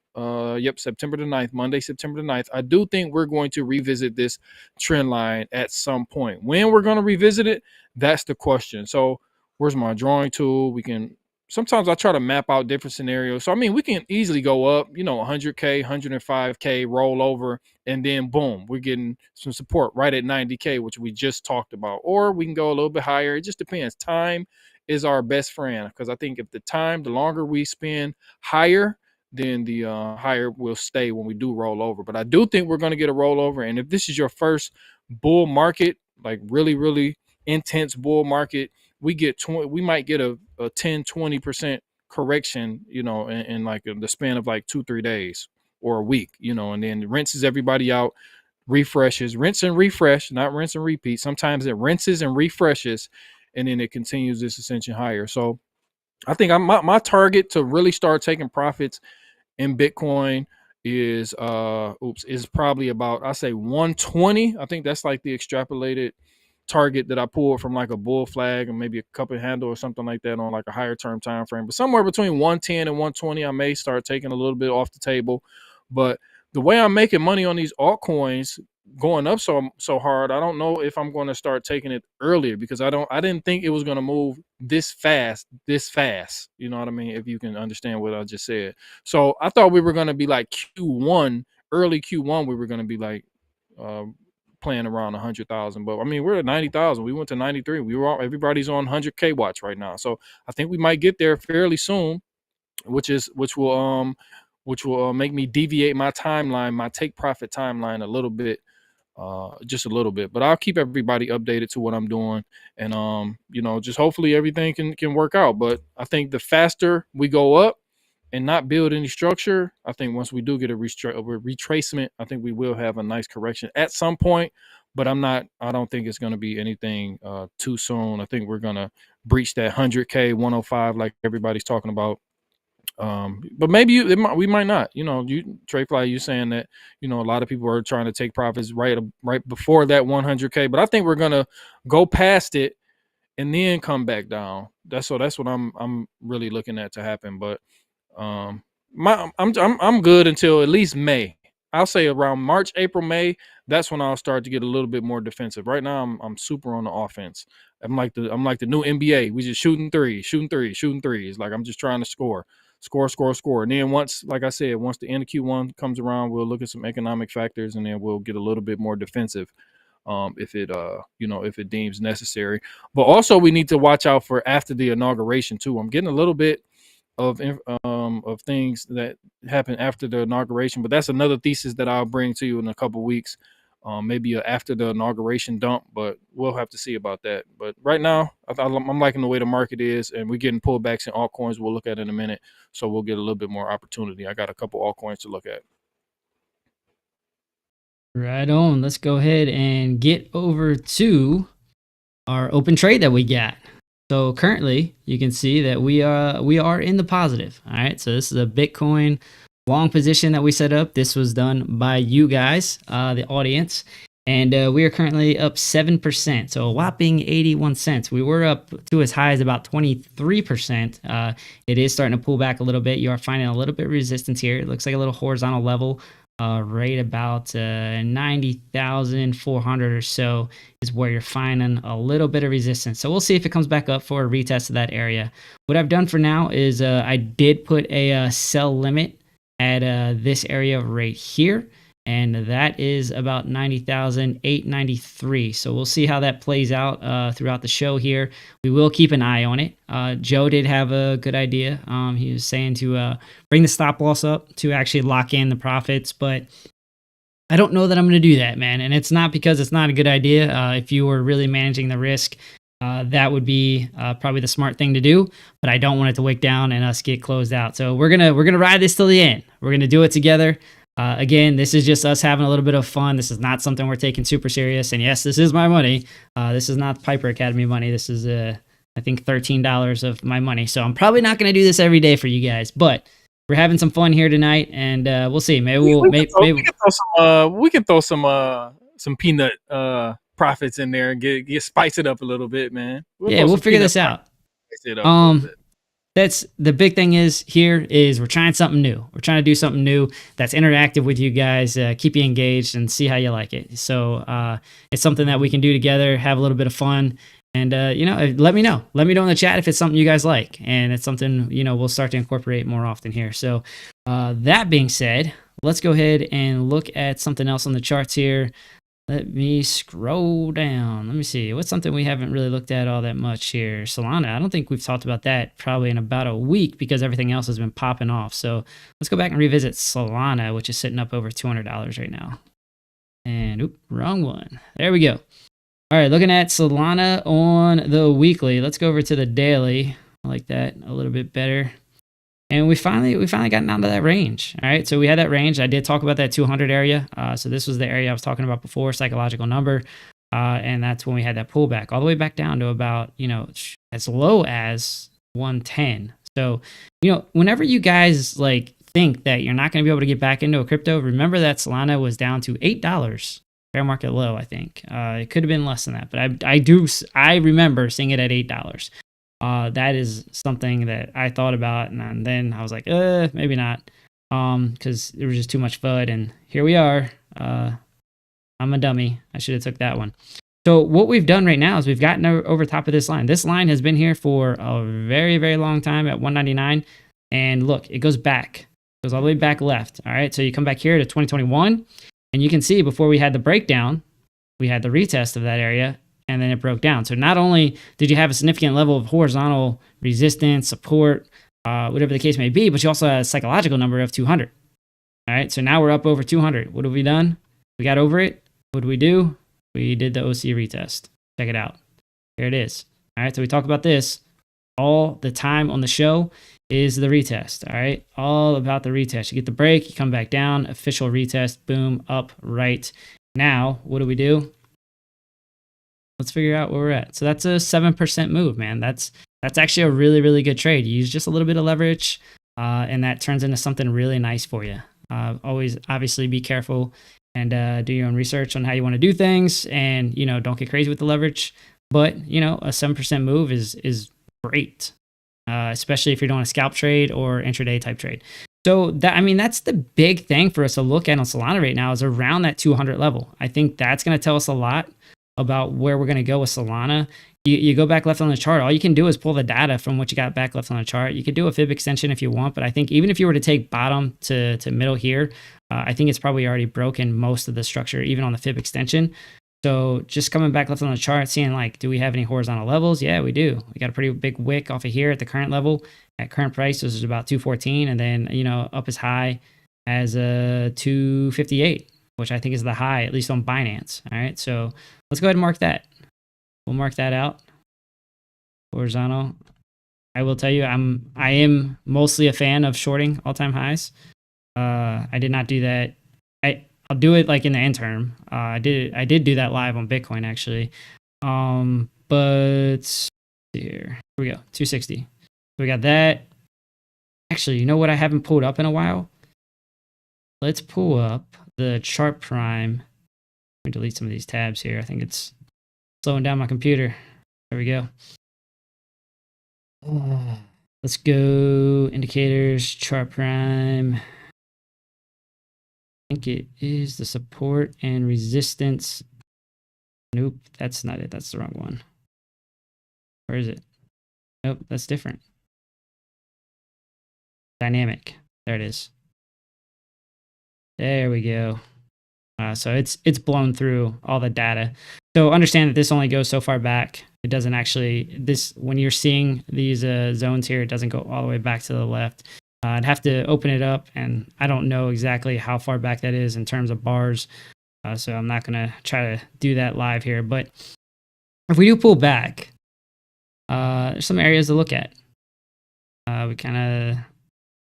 September the 9th, Monday, September the 9th. I do think we're going to revisit this trend line at some point. When we're going to revisit it, that's the question. So where's my drawing tool? Sometimes I try to map out different scenarios. So, we can easily go up, 100K, 105K, roll over, and then boom, we're getting some support right at 90K, which we just talked about. Or we can go a little bit higher. It just depends. Time is our best friend, because I think if the longer we spend higher, then the higher will stay when we do roll over. But I do think we're going to get a rollover. And if this is your first bull market, like really, really intense bull market, we might get a 10-20% correction, in like the span of like 2-3 days or a week, and then it rinses everybody out, refreshes, rinse and refresh, not rinse and repeat. Sometimes it rinses and refreshes, and then it continues this ascension higher. So I think my target to really start taking profits in Bitcoin is probably about, I say 120. I think that's like the extrapolated target that I pulled from like a bull flag and maybe a cup and handle or something like that on like a higher term time frame. But somewhere between 110 and 120, I may start taking a little bit off the table. But the way I'm making money on these altcoins going up so hard, I don't know if I'm going to start taking it earlier, because I didn't think it was going to move this fast. You know what I mean? If you can understand what I just said. So I thought we were going to be like early Q1, we were going to be like playing around 100,000, but we're at 90,000. We went to 93. Everybody's on 100K watch right now. So I think we might get there fairly soon, which will make me deviate my timeline, my take profit timeline a little bit just a little bit. But I'll keep everybody updated to what I'm doing, and just hopefully everything can work out. But I think the faster we go up and not build any structure, I think once we do get a retracement, I think we will have a nice correction at some point. But I don't think it's going to be anything too soon. I think we're going to breach that 100K 105 like everybody's talking about. But maybe we might not. TradeFly, you saying that a lot of people are trying to take profits right before that 100K, but I think we're gonna go past it and then come back down. That's what I'm really looking at to happen. But I'm good until at least May. I'll say around March, April, May. That's when I'll start to get a little bit more defensive. Right now, I'm super on the offense. I'm like the new NBA. We just shooting threes. Like I'm just trying to score. And then once, like I said, once the end of Q1 comes around, we'll look at some economic factors, and then we'll get a little bit more defensive, if it deems necessary. But also, we need to watch out for after the inauguration too. I'm getting a little bit of things that happen after the inauguration, but that's another thesis that I'll bring to you in a couple weeks. Maybe after the inauguration dump, but we'll have to see about that. But right now, I'm liking the way the market is, and we're getting pullbacks in altcoins. We'll look at in a minute, so we'll get a little bit more opportunity. I got a couple altcoins to look at. Right on. Let's go ahead and get over to our open trade that we got. So currently, you can see that we are in the positive. All right. So this is a Bitcoin long position that we set up. This was done by you guys, the audience, and we are currently up 7%, so a whopping 81 cents. We were up to as high as about 23%. It is starting to pull back a little bit. You are finding a little bit of resistance here. It looks like a little horizontal level, right about 90,400 or so is where you're finding a little bit of resistance. So we'll see if it comes back up for a retest of that area. What I've done for now is I did put a sell limit at this area right here, and that is about 90,893. So we'll see how that plays out throughout the show here. We will keep an eye on it. Joe did have a good idea. He was saying to bring the stop loss up to actually lock in the profits, but I don't know that I'm going to do that, man. And it's not because it's not a good idea. If you were really managing the risk, that would be probably the smart thing to do, but I don't want it to wick down and us get closed out. So we're gonna ride this till the end. We're gonna do it together. Again, this is just us having a little bit of fun. This is not something we're taking super serious. And yes, this is my money. This is not Piper Academy money. This is I think $13 of my money. So I'm probably not gonna do this every day for you guys, but we're having some fun here tonight, and we'll see. Maybe we can throw some peanut profits in there and get spice it up a little bit, man. We'll figure this out. That's the big thing is we're trying something new. We're trying to do something new that's interactive with you guys, keep you engaged, and see how you like it. So it's something that we can do together, have a little bit of fun, and let me know. Let me know in the chat if it's something you guys like, and it's something we'll start to incorporate more often here. So that being said, let's go ahead and look at something else on the charts here. Let me scroll down. Let me see. What's something we haven't really looked at all that much here? Solana. I don't think we've talked about that probably in about a week because everything else has been popping off. So let's go back and revisit Solana, which is sitting up over $200 right now. And wrong one. There we go. All right, looking at Solana on the weekly. Let's go over to the daily. I like that a little bit better. And we finally gotten out of that range. All right, so we had that range. I did talk about that 200 area. So this was the area I was talking about before, psychological number. And that's when we had that pullback all the way back down to about, as low as 110. So, whenever you guys think that you're not going to be able to get back into a crypto, remember that Solana was down to $8. Fair market low, I think. It could have been less than that, but I remember seeing it at $8. That is something that I thought about, and then I was like, maybe not, because it was just too much FUD, and here we are. I'm a dummy. I should have took that one. So what we've done right now is we've gotten over top of this line. This line has been here for a very, very long time at 199, and look, it goes back. It goes all the way back left. All right, so you come back here to 2021, and you can see before we had the breakdown, we had the retest of that area, and then it broke down. So not only did you have a significant level of horizontal resistance, support, whatever the case may be, but you also had a psychological number of 200. All right, so now we're up over 200. What have we done? We got over it. what did we do? We did the OC retest. Check it out. Here it is. All right, so we talk about this all the time on the show is the retest. All right, all about the retest. You get the break, you come back down, official retest, boom, up right. Now, what do? Let's figure out where we're at. So that's a 7% move, man. That's actually a really, really good trade. You use just a little bit of leverage, and that turns into something really nice for you. Always, obviously, be careful and do your own research on how you want to do things, and don't get crazy with the leverage. But a 7% move is great, especially if you're doing a scalp trade or intraday type trade. So that's the big thing for us to look at on Solana right now is around that 200 level. I think that's going to tell us a lot about where we're going to go with Solana. You go back left on the chart, all you can do is pull the data from what you got back left on the chart. You could do a fib extension if you want, but I think even if you were to take bottom to middle here, I think it's probably already broken most of the structure, even on the fib extension. So just coming back left on the chart, seeing do we have any horizontal levels? Yeah, we do. We got a pretty big wick off of here at the current level. At current price, this is about 214, and then up as high as 258, which I think is the high, at least on Binance. All right, so let's go ahead and mark that. We'll mark that out. Horizontal. I will tell you, I am mostly a fan of shorting all-time highs. I did not do that. I'll do it in the interim. I did do that live on Bitcoin actually. But let's see here we go, 260. So we got that. Actually, you know what I haven't pulled up in a while? Let's pull up the chart prime. Let me delete some of these tabs here. I think it's slowing down my computer. There we go. Let's go indicators, chart prime. I think it is the support and resistance. Nope, that's not it. That's the wrong one. Where is it? Nope, that's different. Dynamic. There it is. There we go. So it's blown through all the data. So understand that this only goes so far back. It doesn't actually, when you're seeing these zones here, it doesn't go all the way back to the left. I'd have to open it up, and I don't know exactly how far back that is in terms of bars. So I'm not going to try to do that live here. But if we do pull back, there's some areas to look at.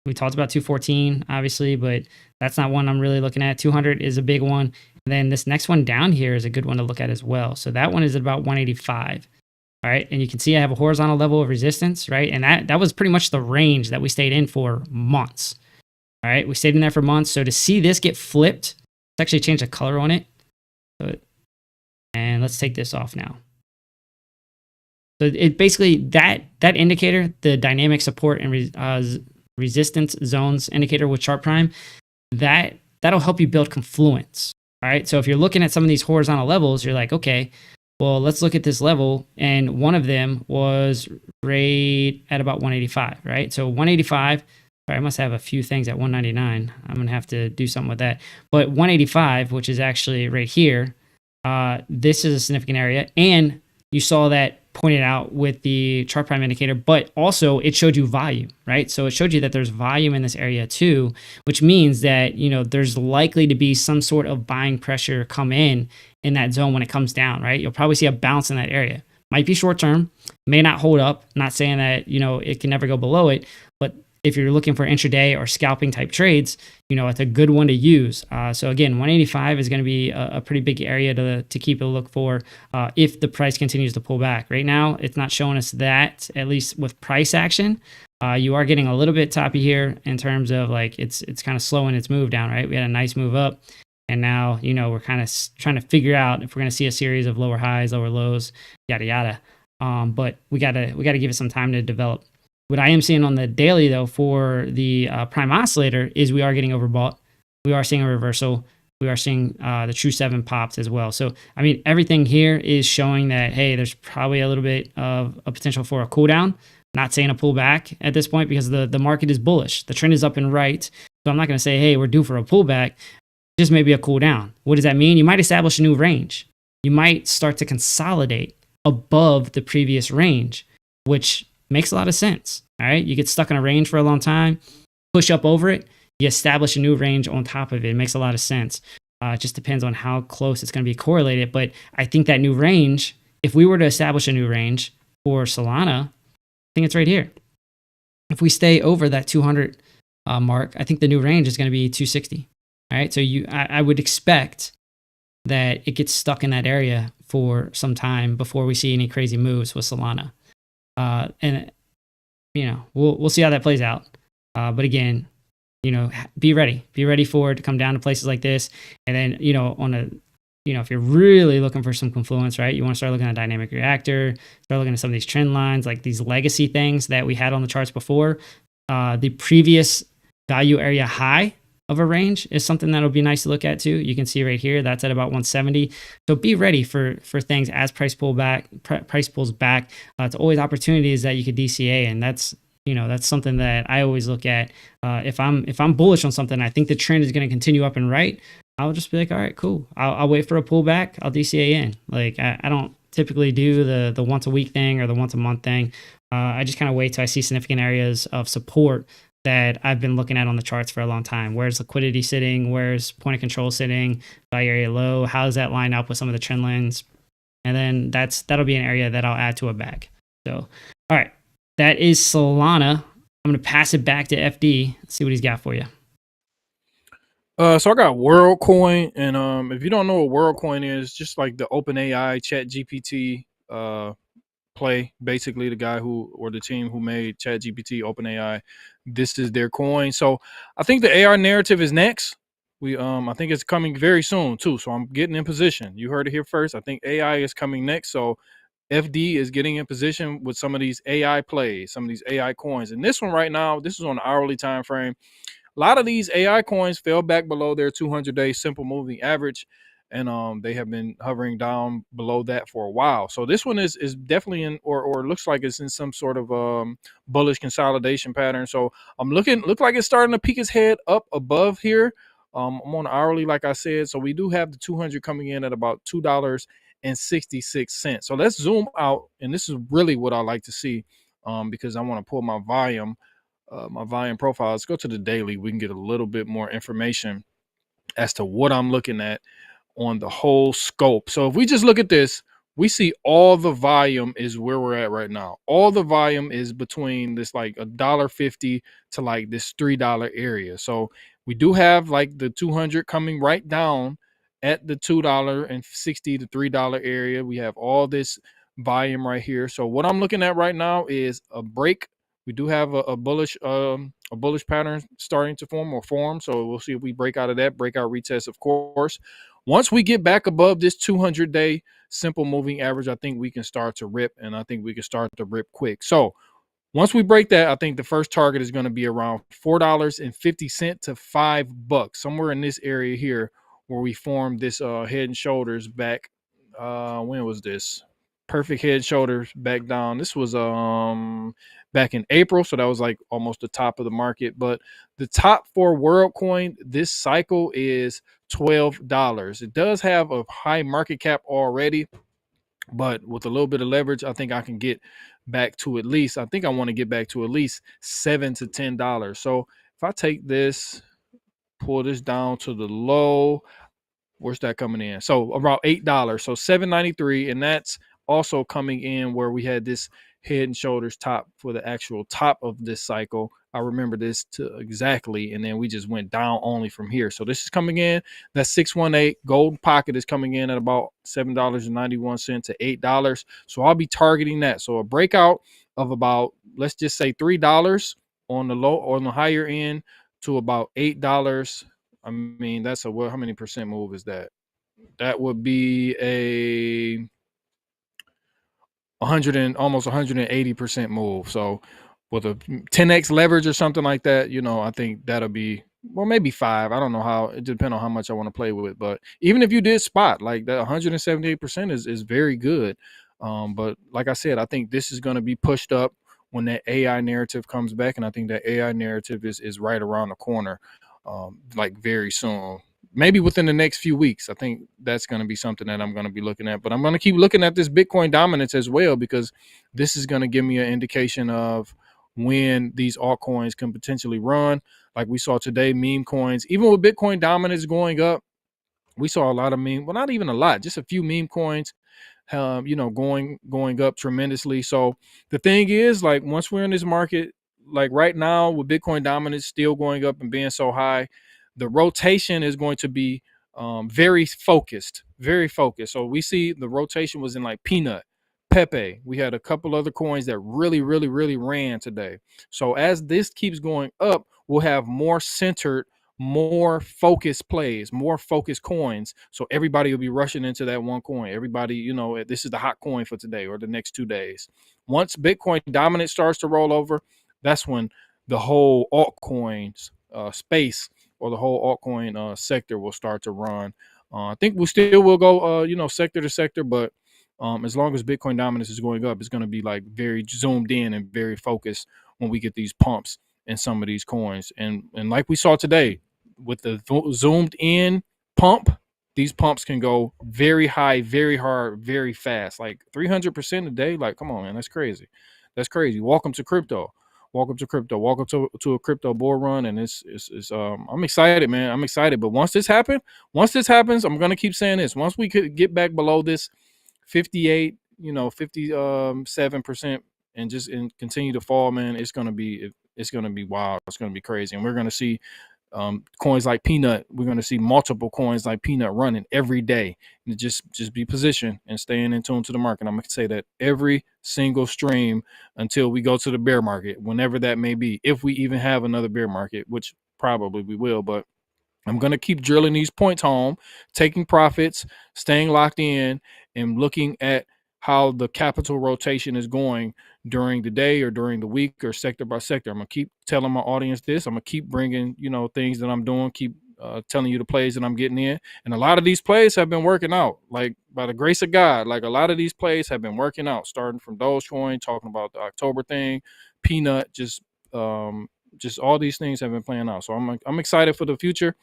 We talked about 214, obviously, but that's not one I'm really looking at. 200 is a big one. And then this next one down here is a good one to look at as well. So that one is at about 185. All right, and you can see I have a horizontal level of resistance, right? And that was pretty much the range that we stayed in for months. All right, we stayed in there for months. So to see this get flipped, let's actually change the color on it. And let's take this off now. So it basically, that indicator, the dynamic support and resistance zones indicator with chart prime, that'll help you build confluence. All right, so if you're looking at some of these horizontal levels, you're like, okay, well, let's look at this level, and one of them was right at about 185, right? So 185, I must have a few things at 199. I'm going to have to do something with that. But 185, which is actually right here, this is a significant area, and you saw that pointed out with the chart prime indicator, but also it showed you volume, right? So it showed you that there's volume in this area too, which means that, there's likely to be some sort of buying pressure come in that zone when it comes down, right? You'll probably see a bounce in that area. Might be short term, may not hold up. Not saying that, it can never go below it, but if you're looking for intraday or scalping type trades, it's a good one to use. So again, 185 is going to be a pretty big area to keep a look for if the price continues to pull back. Right now, it's not showing us that, at least with price action. You are getting a little bit toppy here in terms of it's kind of slowing its move down, right? We had a nice move up, and now, we're kind of trying to figure out if we're going to see a series of lower highs, lower lows, yada, yada. But we gotta give it some time to develop. What I am seeing on the daily, though, for the prime oscillator is we are getting overbought. We are seeing a reversal. We are seeing the true 7 pops as well. So, everything here is showing that, hey, there's probably a little bit of a potential for a cool down. Not saying a pullback at this point because the market is bullish. The trend is up and right. So I'm not going to say, hey, we're due for a pullback. Just maybe a cool down. What does that mean? You might establish a new range. You might start to consolidate above the previous range, which makes a lot of sense. All right, you get stuck in a range for a long time, push up over it, you establish a new range on top of it. It makes a lot of sense. It just depends on how close it's going to be correlated. But I think that new range, if we were to establish a new range for Solana, I think it's right here. If we stay over that 200 mark, I think the new range is going to be 260. All right. So I would expect that it gets stuck in that area for some time before we see any crazy moves with Solana. And, we'll see how that plays out. But again, be ready for it to come down to places like this. And then, if you're really looking for some confluence, right, you want to start looking at dynamic reactor, start looking at some of these trend lines, like these legacy things that we had on the charts before. The previous value area high of a range is something that'll be nice to look at too. You can see right here, that's at about 170. So be ready for things as price pulls back. It's always opportunities that you could DCA, and that's something that I always look at. If I'm bullish on something, I think the trend is going to continue up and right, I'll just be like, all right, cool. I'll wait for a pullback. I'll DCA in. Like I don't typically do the once a week thing or the once a month thing. I just kind of wait till I see significant areas of support that I've been looking at on the charts for a long time. Where's liquidity sitting? Where's point of control sitting? Value area low? How does that line up with some of the trend lines? And then that'll be an area that I'll add to a bag. So, all right, that is Solana. I'm going to pass it back to FD. Let's see what he's got for you. So I got WorldCoin, and if you don't know what WorldCoin is, just like the OpenAI ChatGPT play, basically the guy or the team who made ChatGPT, OpenAI, this is their coin. So I think the AI narrative is next. I think it's coming very soon too. So I'm getting in position. You heard it here first. I think AI is coming next. So FD is getting in position with some of these AI plays, some of these AI coins. And this one right now, this is on the hourly time frame. A lot of these AI coins fell back below their 200-day simple moving average, and they have been hovering down below that for a while. So this one is definitely in, or looks like it's in some sort of bullish consolidation pattern. So look like it's starting to peek its head up above here. I'm on hourly, like I said. So we do have the 200 coming in at about $2.66. So let's zoom out, and this is really what I like to see, because I want to pull my volume profile. Let's go to the daily. We can get a little bit more information as to what I'm looking at on the whole scope. So if we just look at this, we see all the volume is where we're at right now. All the volume is between this like $1.50 to like this $3 area. So we do have like the 200 coming right down at the $2.60 to $3 area. We have all this volume right here. So what I'm looking at right now is a break. We do have a bullish pattern starting to form. So we'll see if we break out of that, breakout retest, of course. Once we get back above this 200-day simple moving average, I think we can start to rip, and I think we can start to rip quick. So once we break that, I think the first target is going to be around $4.50 to $5, somewhere in this area here where we formed this head and shoulders back. When was this? Perfect head shoulders back down. This was back in April, so that was like almost the top of the market. But the top for WorldCoin this cycle is $12. It does have a high market cap already, but with a little bit of leverage, I think I can get back to at least, I think I want to get back to at least $7 to $10. So if I take this, pull this down to the low, where's that coming in? So about $8. So $7.93, and that's also coming in where we had this head and shoulders top for the actual top of this cycle. I remember this exactly, and then we just went down only from here. So this is coming in. That 618 golden pocket is coming in at about $7.91 to $8. So I'll be targeting that. So a breakout of about, let's just say $3 on the low, on the higher end, to about $8. I mean, that's how many percent move is that? That would be a almost 180% move. So with a 10x leverage or something like that, I think that'll be, well, maybe 5. I don't know how, it depends on how much I want to play with. But even if you did spot, like that 178% is very good. But like I said, I think this is going to be pushed up when that AI narrative comes back. And I think that AI narrative is right around the corner, like very soon. Maybe within the next few weeks. I think that's going to be something that I'm going to be looking at. But I'm going to keep looking at this Bitcoin dominance as well, because this is going to give me an indication of when these altcoins can potentially run. Like we saw today, meme coins, even with Bitcoin dominance going up, We saw a lot of meme, well, not even a lot, just a few meme coins, going up tremendously. So the thing is, like, once we're in this market, like right now with Bitcoin dominance still going up and being so high, the rotation is going to be very focused, very focused. So we see the rotation was in like Peanut, Pepe. We had a couple other coins that really, really, really ran today. So as this keeps going up, we'll have more centered, more focused plays, more focused coins. So everybody will be rushing into that one coin. Everybody, this is the hot coin for today or the next 2 days. Once Bitcoin dominance starts to roll over, that's when the whole altcoins space or the whole altcoin sector will start to run. I think we still will go, sector to sector, but as long as Bitcoin dominance is going up, it's going to be like very zoomed in and very focused when we get these pumps in some of these coins. And like we saw today with the zoomed in pump, these pumps can go very high, very hard, very fast, like 300% a day. Like, come on, man, that's crazy. That's crazy. Welcome to crypto. Welcome to crypto. Welcome to a crypto bull run. And it's I'm excited, man. I'm excited. But once this happens, I'm gonna keep saying this. Once we could get back below this 58, 57% and continue to fall, man, it's gonna be wild. It's gonna be crazy. And we're gonna see coins like Peanut. We're gonna see multiple coins like Peanut running every day. And just be positioned and staying in tune to the market. I'm gonna say that every single stream until we go to the bear market, whenever that may be, if we even have another bear market, which probably we will. But I'm going to keep drilling these points home, taking profits, staying locked in, and looking at how the capital rotation is going during the day or during the week or sector by sector. I'm going to keep telling my audience this. I'm going to keep bringing, things that I'm doing, keep telling you the plays that I'm getting in. And a lot of these plays have been working out, like by the grace of God. Like a lot of these plays have been working out, starting from Dogecoin, talking about the October thing, Peanut, just all these things have been playing out. So I'm excited for the future,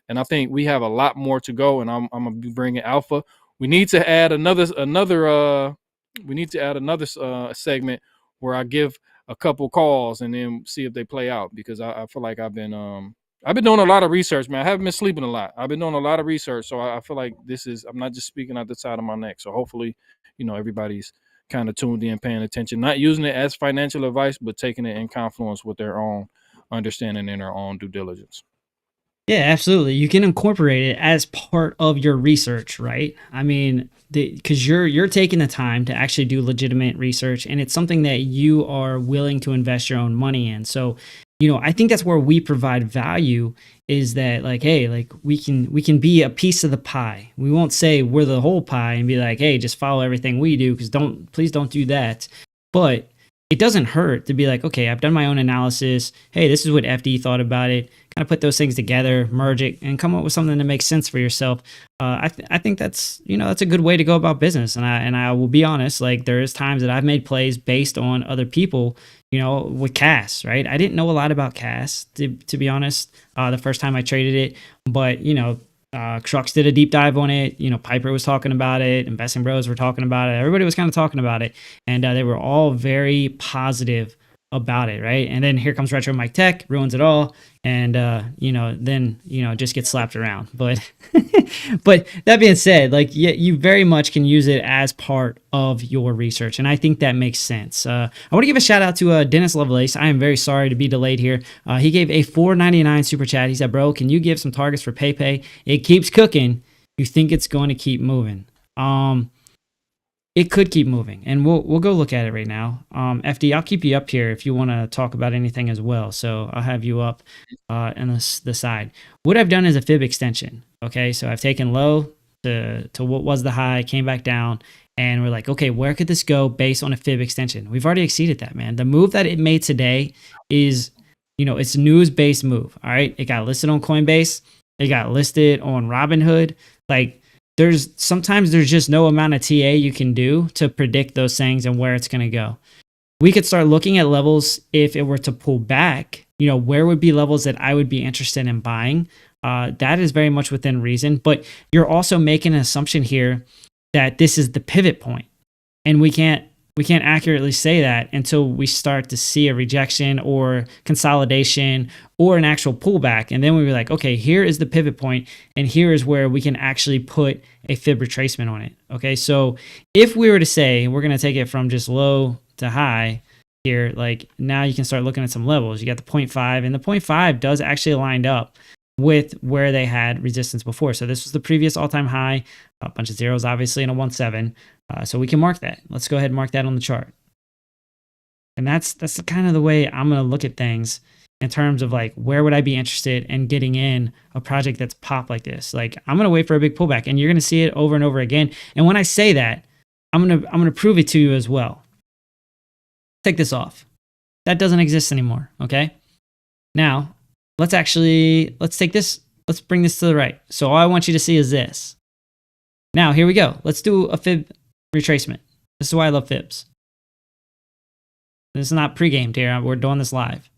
and I think we have a lot more to go. And I'm gonna be bringing alpha. We need to add another segment where I give a couple calls and then see if they play out, because I feel like I've been doing a lot of research, man. I haven't been sleeping a lot. I've been doing a lot of research, so I feel like I'm not just speaking out the side of my neck. So hopefully, everybody's kind of tuned in, paying attention, not using it as financial advice, but taking it in confluence with their own understanding and their own due diligence. Yeah, absolutely. You can incorporate it as part of your research, right? I mean, because you're taking the time to actually do legitimate research, and it's something that you are willing to invest your own money in. So, I think that's where we provide value, is that like, hey, like we can be a piece of the pie. We won't say we're the whole pie and be like, hey, just follow everything we do, because please don't do that. But it doesn't hurt to be like, okay, I've done my own analysis. Hey, this is what FD thought about it. Kind of put those things together, merge it, and come up with something that makes sense for yourself. I think that's a good way to go about business. And I will be honest, like there is times that I've made plays based on other people, with CAS, right? I didn't know a lot about CAS to be honest, the first time I traded it, but Crux did a deep dive on it. Piper was talking about it. Investing Bros were talking about it. Everybody was kind of talking about it, and they were all very positive about it, right? And then here comes Retro Mike Tech, ruins it all, and then just gets slapped around. But but that being said, like you very much can use it as part of your research, and I think that makes sense. I want to give a shout out to Dennis Lovelace. I am very sorry to be delayed here. He gave a $4.99 super chat. He said, "Bro, can you give some targets for PayPay? It keeps cooking. You think it's going to keep moving?" It could keep moving, and we'll go look at it right now. FD, I'll keep you up here if you want to talk about anything as well. So I'll have you up on the side. What I've done is a fib extension. Okay, so I've taken low to what was the high, came back down, and we're like, okay, where could this go based on a fib extension? We've already exceeded that, man. The move that it made today is, it's a news-based move. All right, it got listed on Coinbase, it got listed on Robinhood, like. Sometimes there's just no amount of TA you can do to predict those things and where it's going to go. We could start looking at levels if it were to pull back, where would be levels that I would be interested in buying. That is very much within reason, but you're also making an assumption here that this is the pivot point, and we can't we can't accurately say that until we start to see a rejection or consolidation or an actual pullback. And then we were like, okay, here is the pivot point, and here is where we can actually put a fib retracement on it. Okay, so if we were to say we're going to take it from just low to high here, like now you can start looking at some levels. You got the 0.5, and the 0.5 does actually line up with where they had resistance before. So this was the previous all-time high, a bunch of zeros obviously, and a 1.7. So we can mark that. Let's go ahead and mark that on the chart. And that's kind of the way I'm going to look at things in terms of like, where would I be interested in getting in a project that's popped like this? Like, I'm going to wait for a big pullback, and you're going to see it over and over again. And when I say that, I'm going to prove it to you as well. Take this off. That doesn't exist anymore. Okay. Now let's take this. Let's bring this to the right. So all I want you to see is this. Now here we go. Let's do a fib retracement. This is why I love fibs. This is not pre-gamed here. We're doing this live.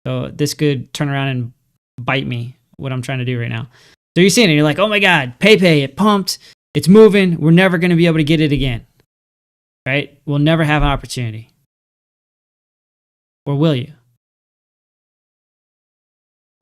So this could turn around and bite me, what I'm trying to do right now. So you're seeing it. You're like, oh my God, Pepe, it pumped. It's moving. We're never going to be able to get it again. Right? We'll never have an opportunity. Or will you?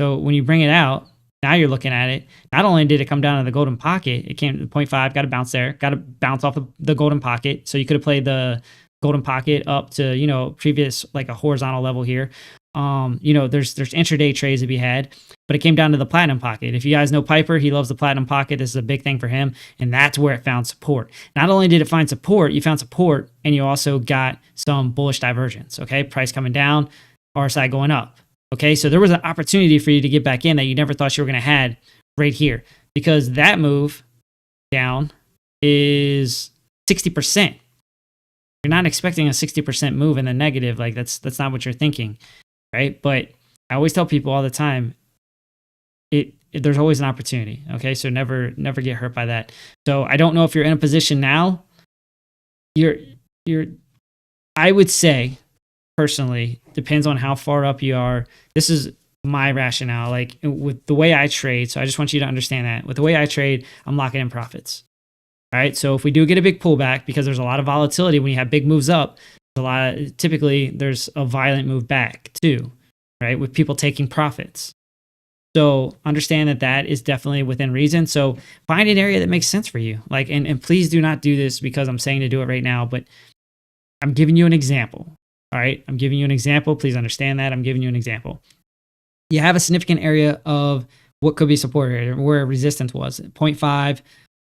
So when you bring it out, now you're looking at it. Not only did it come down to the golden pocket, it came to 0.5, got to bounce there, got to bounce off of the golden pocket. So you could have played the golden pocket up to, you know, previous, like a horizontal level here. You know, there's intraday trades to be had, but it came down to the platinum pocket. If you guys know Piper, he loves the platinum pocket. This is a big thing for him, and that's where it found support. Not only did it find support, you found support, and you also got some bullish divergence. Okay, price coming down, RSI going up. Okay, so there was an opportunity for you to get back in that you never thought you were going to have right here, because that move down is 60%. You're not expecting a 60% move in the negative. Like that's not what you're thinking, right? But I always tell people all the time, there's always an opportunity. Okay, so never get hurt by that. So I don't know if you're in a position now. I would say, personally, depends on how far up you are. This is my rationale. Like with the way I trade, so I just want you to understand that. With the way I trade, I'm locking in profits. All right, so if we do get a big pullback, because there's a lot of volatility when you have big moves up, typically there's a violent move back too, right? With people taking profits. So understand that is definitely within reason. So find an area that makes sense for you. Like, and please do not do this because I'm saying to do it right now, but I'm giving you an example. All right, I'm giving you an example. Please understand that I'm giving you an example. You have a significant area of what could be support area, where resistance was. 0.5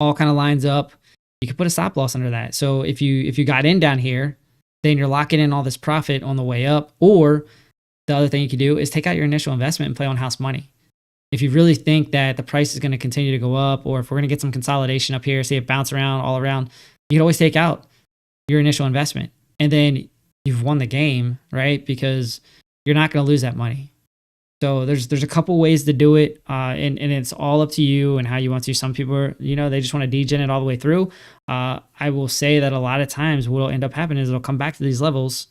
all kind of lines up. You could put a stop loss under that. So if you got in down here, then you're locking in all this profit on the way up. Or the other thing you could do is take out your initial investment and play on house money. If you really think that the price is going to continue to go up, or if we're going to get some consolidation up here, see it bounce around all around, you can always take out your initial investment, and then you've won the game, right? Because you're not going to lose that money. So there's a couple ways to do it, and it's all up to you and how you want to. Some people are, they just want to degen it all the way through. I will say that a lot of times what will end up happening is it'll come back to these levels,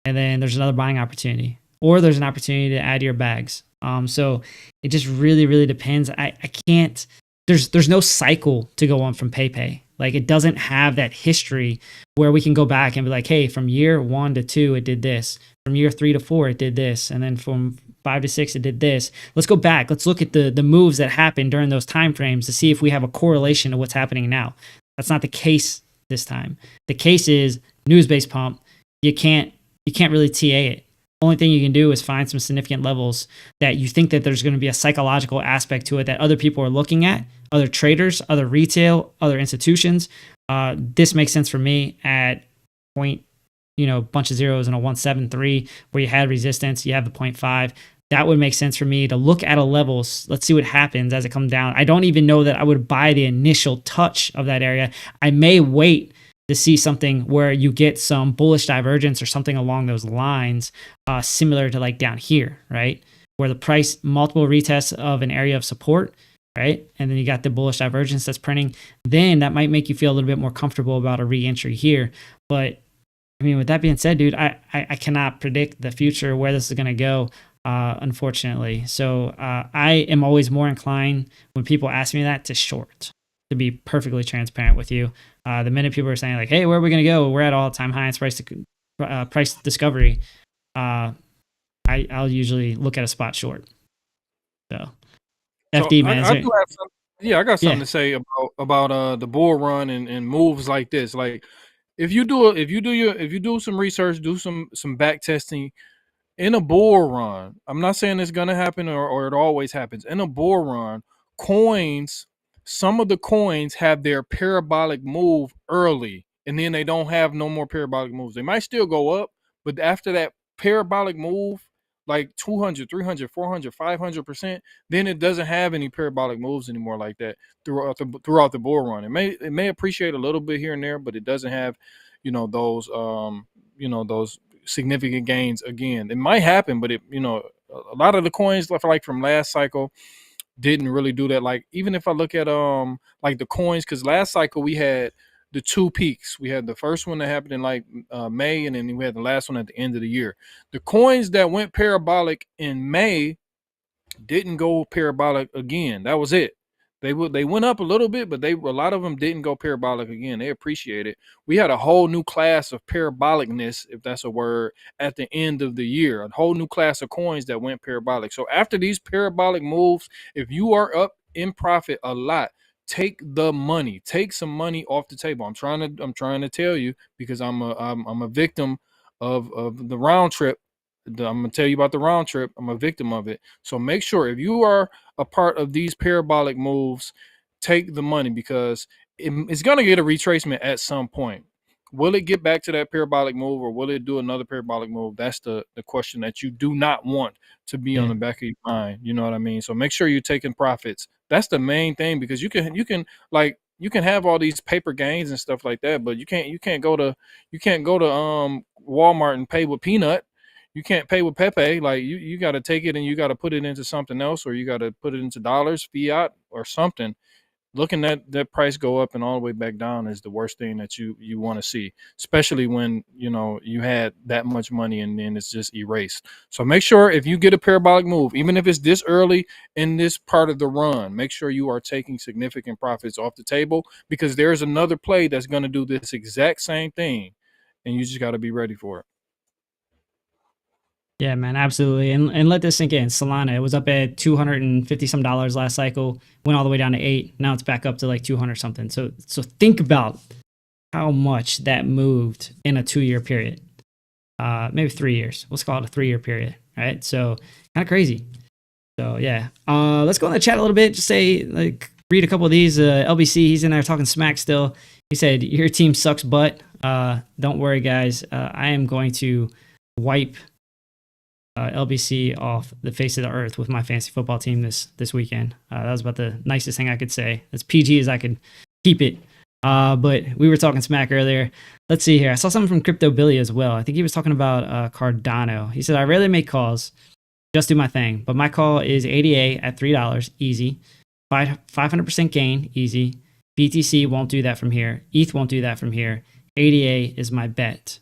and then there's another buying opportunity, or there's an opportunity to add to your bags. So it just really, really depends. I can't. There's no cycle to go on from PayPay. Like, it doesn't have that history where we can go back and be like, hey, from year 1 to 2, it did this. From year 3 to 4, it did this. And then from 5 to 6, it did this. Let's go back. Let's look at the moves that happened during those time frames to see if we have a correlation to what's happening now. That's not the case this time. The case is news-based pump. You can't really TA it. Only thing you can do is find some significant levels that you think that there's going to be a psychological aspect to it that other people are looking at, other traders, other retail, other institutions. This makes sense for me at point, bunch of zeros and a 173 where you had resistance, you have the 0.5. That would make sense for me to look at a levels. Let's see what happens as it comes down. I don't even know that I would buy the initial touch of that area. I may wait to see something where you get some bullish divergence or something along those lines, similar to like down here, right? Where the price multiple retests of an area of support, right? And then you got the bullish divergence that's printing. Then that might make you feel a little bit more comfortable about a re-entry here. But I mean, with that being said, dude, I cannot predict the future where this is going to go, unfortunately. So I am always more inclined when people ask me that to short. to be perfectly transparent with you. The minute people are saying like, "Hey, where are we going to go? We're at all-time highest price discovery," I'll usually look at a spot short. So, So FD man, is I there, do have some. Yeah, I got something yeah, to say about the bull run and moves like this. Like if you do some research, do some back testing in a bull run. I'm not saying it's gonna happen or it always happens. In a bull run, coins, some of the coins have their parabolic move early, and then they don't have no more parabolic moves. They might still go up, but after that parabolic move, like 200, 300, 400, 500%, then it doesn't have any parabolic moves anymore like that throughout the bull run. It may appreciate a little bit here and there, but it doesn't have, those significant gains again. It might happen, but a lot of the coins like from last cycle didn't really do that. Like even if I look at like the coins, because last cycle we had the two peaks. We had the first one that happened in like May, and then we had the last one at the end of the year. The coins that went parabolic in May didn't go parabolic again. That was it. They went up a little bit, but a lot of them didn't go parabolic again. They appreciate it. We had a whole new class of parabolicness, if that's a word, at the end of the year. A whole new class of coins that went parabolic. So after these parabolic moves, if you are up in profit a lot, take the money. Take some money off the table. I'm trying to tell you, because I'm a victim of the round trip. I'm gonna tell you about the round trip. I'm a victim of it. So make sure if you are a part of these parabolic moves, take the money, because it's gonna get a retracement at some point. Will it get back to that parabolic move, or will it do another parabolic move? That's the question that you do not want to be on yeah, the back of your mind. You know what I mean? So make sure you're taking profits. That's the main thing, because you can have all these paper gains and stuff like that, but you can't go to Walmart and pay with peanut. You can't pay with Pepe. Like you got to take it and you got to put it into something else, or you got to put it into dollars, fiat, or something. Looking at that price go up and all the way back down is the worst thing that you want to see, especially when you had that much money and then it's just erased. So make sure if you get a parabolic move, even if it's this early in this part of the run, make sure you are taking significant profits off the table, because there's another play that's going to do this exact same thing, and you just got to be ready for it. yeah, man, absolutely. And let this sink in. Solana, it was up at 250 some dollars last cycle, went all the way down to 8. Now it's back up to like 200 something. So think about how much that moved in a 2-year period. Maybe 3 years. Let's call it a 3-year period, right? So kind of crazy. So yeah, let's go in the chat a little bit. Just say, like, read a couple of these. LBC, he's in there talking smack still. He said, "Your team sucks butt. Don't worry, guys. I am going to wipe LBC off the face of the earth with my fantasy football team this weekend." That was about the nicest thing I could say. As PG as I could keep it. But we were talking smack earlier. Let's see here. I saw something from Crypto Billy as well. I think he was talking about Cardano. He said, "I rarely make calls. Just do my thing. But my call is ADA at $3, easy. 500% gain, easy. BTC won't do that from here. ETH won't do that from here. ADA is my bet."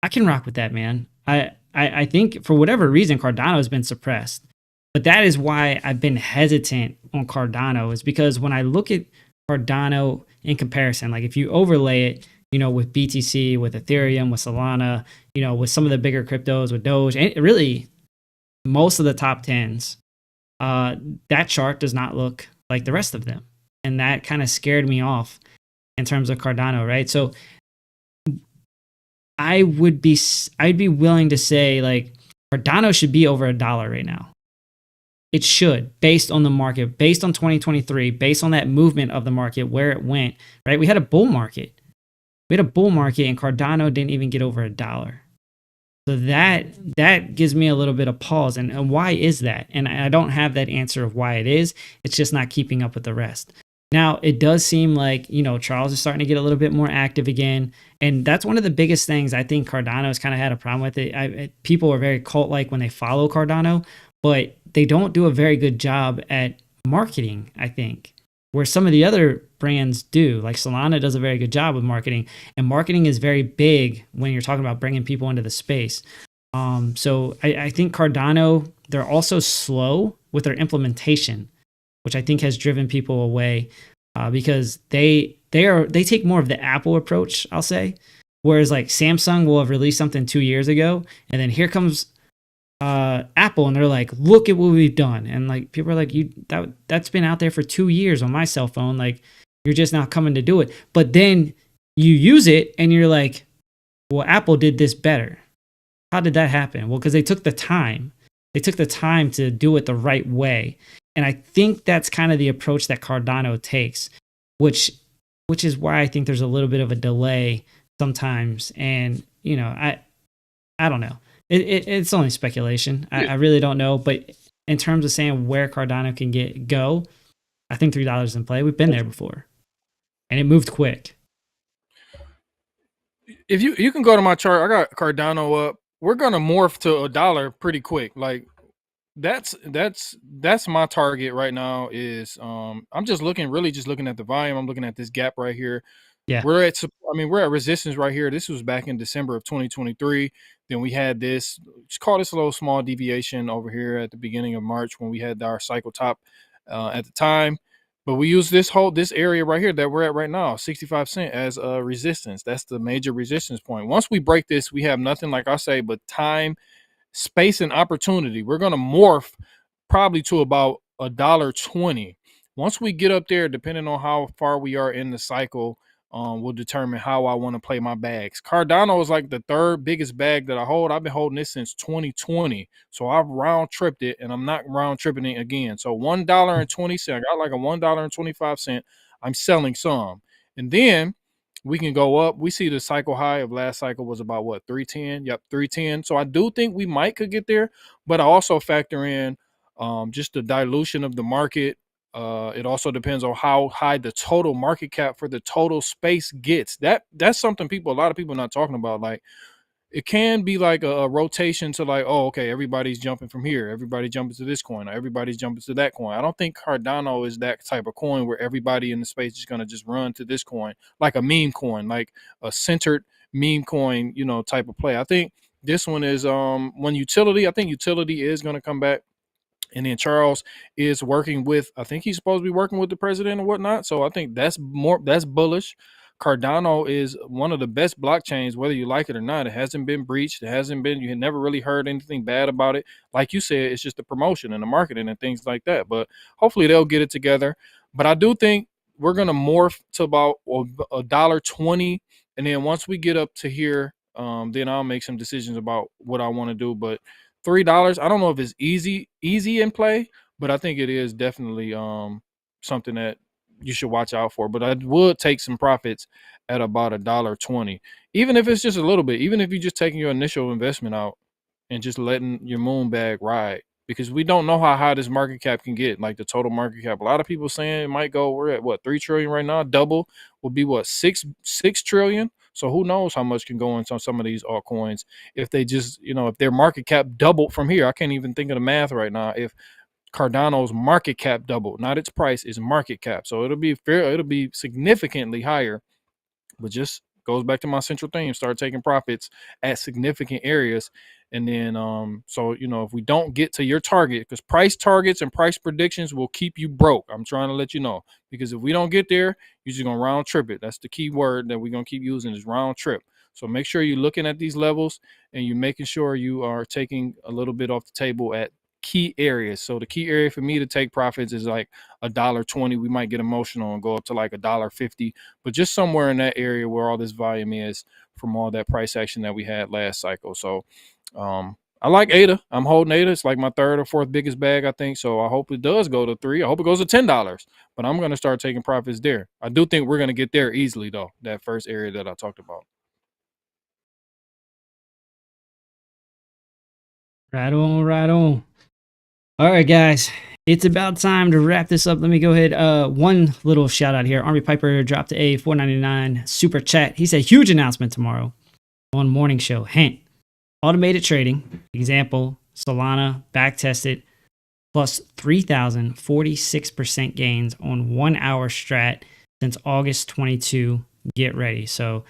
I can rock with that, man. I think for whatever reason, Cardano has been suppressed. But that is why I've been hesitant on Cardano, is because when I look at Cardano in comparison, like if you overlay it, with BTC, with Ethereum, with Solana, with some of the bigger cryptos, with Doge, and really most of the top 10s, that chart does not look like the rest of them. And that kind of scared me off in terms of Cardano, right? So I'd be willing to say like Cardano should be over $1 right now. It should, based on the market, based on 2023, based on that movement of the market, where it went, right? We had a bull market. And Cardano didn't even get over $1. So that gives me a little bit of pause. And why is that? And I don't have that answer of why it is. It's just not keeping up with the rest. Now, it does seem like, Charles is starting to get a little bit more active again. And that's one of the biggest things. I think Cardano has kind of had a problem with it. People are very cult-like when they follow Cardano, but they don't do a very good job at marketing, I think, where some of the other brands do. Like Solana does a very good job with marketing, and marketing is very big when you're talking about bringing people into the space. So I think Cardano, they're also slow with their implementation, which I think has driven people away. because they take more of the Apple approach, I'll say. Whereas like Samsung will have released something 2 years ago, and then here comes Apple, and they're like, look at what we've done. And like people are like, that's been out there for 2 years on my cell phone. Like you're just not coming to do it. But then you use it and you're like, well, Apple did this better. How did that happen? Well, because they took the time. They took the time to do it the right way. And I think that's kind of the approach that Cardano takes, which is why I think there's a little bit of a delay sometimes. And, you know, I don't know. It's only speculation. I really don't know. But in terms of saying where Cardano can go, I think $3 in play. We've been there before. And it moved quick. If you can go to my chart, I got Cardano up. We're gonna morph to $1 pretty quick. Like that's my target right now. Is I'm just looking at the volume. I'm looking at this gap right here. Yeah, we're at resistance right here. This was back in December of 2023. Then we had this. Just call this a little small deviation over here at the beginning of March when we had our cycle top at the time. But we use this area right here that we're at right now, 65 cents, as a resistance. That's the major resistance point. Once we break this, we have nothing, like I say, but time, space, and opportunity. We're going to morph probably to about $1.20. Once we get up there, depending on how far we are in the cycle, will determine how I want to play my bags. Cardano is like the third biggest bag that I hold. I've been holding this since 2020. So I've round tripped it, and I'm not round tripping it again. So $1.20. I got like a $1.25. I'm selling some. And then we can go up. We see the cycle high of last cycle was about what, 310? Yep, 310. So I do think we could get there, but I also factor in just the dilution of the market. It also depends on how high the total market cap for the total space gets. That's something a lot of people are not talking about. Like it can be like a rotation to like, oh, okay, everybody's jumping from here, everybody jumping to this coin, or everybody's jumping to that coin. I don't think Cardano is that type of coin where everybody in the space is going to just run to this coin, like a meme coin, like a centered meme coin, type of play. I think this one is I think utility is going to come back. And then Charles is working with, I think he's supposed to be working with the president and whatnot. So I think that's bullish. Cardano is one of the best blockchains, whether you like it or not. It hasn't been breached. You had never really heard anything bad about it. Like you said, it's just the promotion and the marketing and things like that. But hopefully they'll get it together. But I do think we're going to morph to about $1.20. And then once we get up to here, then I'll make some decisions about what I want to do. But $3, I don't know if it's easy in play, but I think it is definitely something that you should watch out for. But I would take some profits at about $1.20, even if it's just a little bit, even if you're just taking your initial investment out and just letting your moon bag ride, because we don't know how high this market cap can get, like the total market cap. A lot of people saying it might go, we're at what, 3 trillion right now. Double will be what, 6 trillion. So who knows how much can go into some of these altcoins if they just, if their market cap doubled from here. I can't even think of the math right now. If Cardano's market cap doubled, not its price, is market cap. So it'll be significantly higher, but just goes back to my central theme, start taking profits at significant areas. And then, if we don't get to your target, because price targets and price predictions will keep you broke. I'm trying to let you know, because if we don't get there, you're just going to round trip it. That's the key word that we're going to keep using, is round trip. So make sure you're looking at these levels and you're making sure you are taking a little bit off the table at key areas. So the key area for me to take profits is like $1.20. We might get emotional and go up to like $1.50, but just somewhere in that area where all this volume is from all that price action that we had last cycle. So I like ADA. I'm holding ADA. It's like my third or fourth biggest bag, I think. So I hope it does go to 3. I hope it goes to $10, but I'm going to start taking profits there. I do think we're going to get there easily though, that first area that I talked about. Right on, right on. All right, guys, it's about time to wrap this up. Let me go ahead. One little shout out here. Army Piper dropped a $4.99 super chat. He said, huge announcement tomorrow on Morning Show. Hint, automated trading. Example, Solana back tested plus 3,046% gains on 1 hour strat since August 22. Get ready. So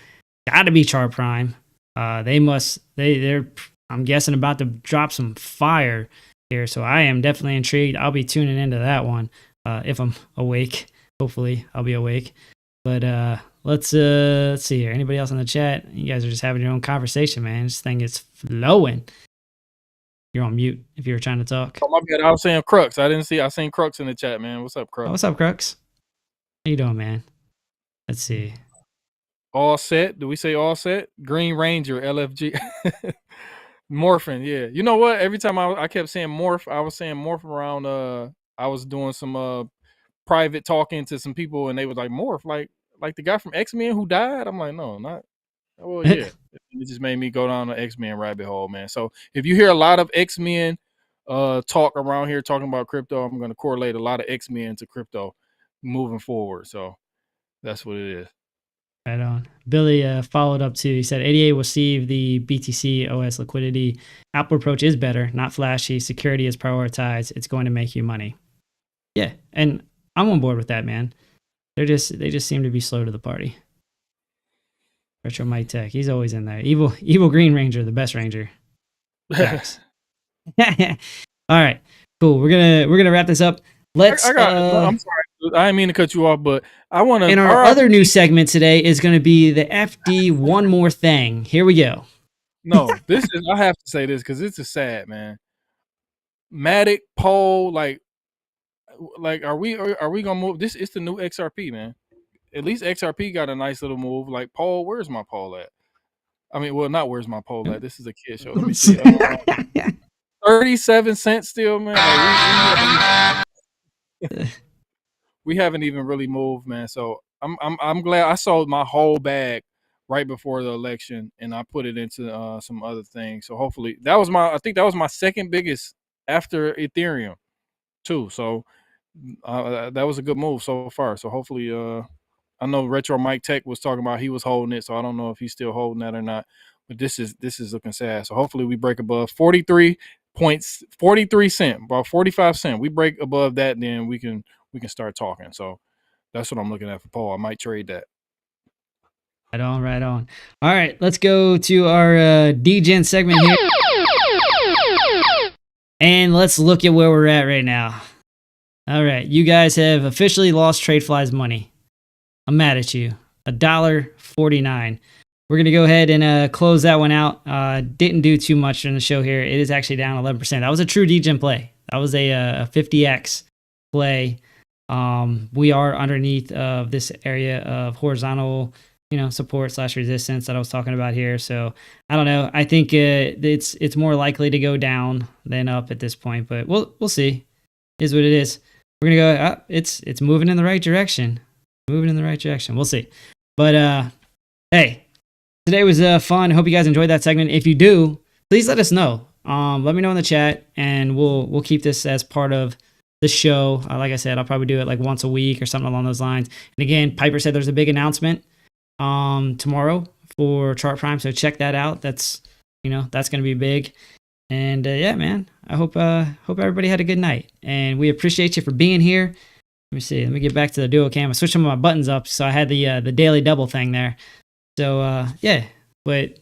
gotta be Chart Prime. They're I'm guessing about to drop some fire here, so I am definitely intrigued. I'll be tuning into that one if I'm awake. Hopefully I'll be awake. But let's see here. Anybody else in the chat? You guys are just having your own conversation, man. This thing is flowing. You're on mute if you were trying to talk. Oh, my bad. I was saying Crux. I seen Crux in the chat, man. What's up, Crux? Oh, what's up, Crux? How you doing, man? Let's see. All set. Do we say all set? Green Ranger, LFG. Morphing, yeah. You know what? Every time I kept saying morph, I was saying morph around. I was doing some private talking to some people, and they was like morph, like the guy from X-Men who died. I'm like, no, not. Well, yeah. It just made me go down the X-Men rabbit hole, man. So if you hear a lot of X-Men talk around here talking about crypto, I'm going to correlate a lot of X-Men to crypto moving forward. So that's what it is. Right on. Billy followed up too. He said 88 will receive the BTC OS liquidity. Apple approach is better, not flashy. Security is prioritized. It's going to make you money. Yeah, and I'm on board with that, man. They just seem to be slow to the party. Retro Mike Tech, he's always in there. Evil Green Ranger, the best Ranger. Thanks. All right, cool. We're gonna wrap this up. Let's. I'm sorry. I didn't mean to cut you off, but I want to. And our other new segment today is going to be the FD One More Thing. Here we go. No, this is. I have to say this because it's a sad, man. Matic poll, like, are we gonna move? This is the new XRP, man. At least XRP got a nice little move. Like, poll, where's my poll at? I mean, well, not where's my poll at. This is a kid show. Let me see. 37 cents still, man. Like, we haven't even really moved, man. So I'm glad I sold my whole bag right before the election, and I put it into some other things. So hopefully I think that was my second biggest after Ethereum too. So that was a good move so far. So hopefully, I know Retro Mike Tech was talking about he was holding it, so I don't know if he's still holding that or not. But this is looking sad. So hopefully we break above 43 cents, about 45 cents. We break above that, then we can start talking. So that's what I'm looking at for Paul. I might trade that. Right on. All right, let's go to our DGen segment here. And let's look at where we're at right now. All right, you guys have officially lost TradeFly's money. I'm mad at you. $1.49. We're going to go ahead and close that one out. Didn't do too much in the show here. It is actually down 11%. That was a true DGen play. That was a 50x play. We are underneath of this area of horizontal, support / resistance that I was talking about here. So I don't know. I think it's more likely to go down than up at this point, but we'll see. It is what it is. We're gonna go up. It's moving in the right direction. We'll see. But hey, today was fun. Hope you guys enjoyed that segment. If you do, please let us know. Let me know in the chat, and we'll keep this as part of the show. Like I said, I'll probably do it like once a week or something along those lines. And again, Piper said there's a big announcement tomorrow for Chart Prime, so check that out. That's that's gonna be big. And yeah, man, I hope everybody had a good night, and we appreciate you for being here. Let me see. Let me get back to the duo cam. I switched some of my buttons up, so I had the daily double thing there. So yeah, but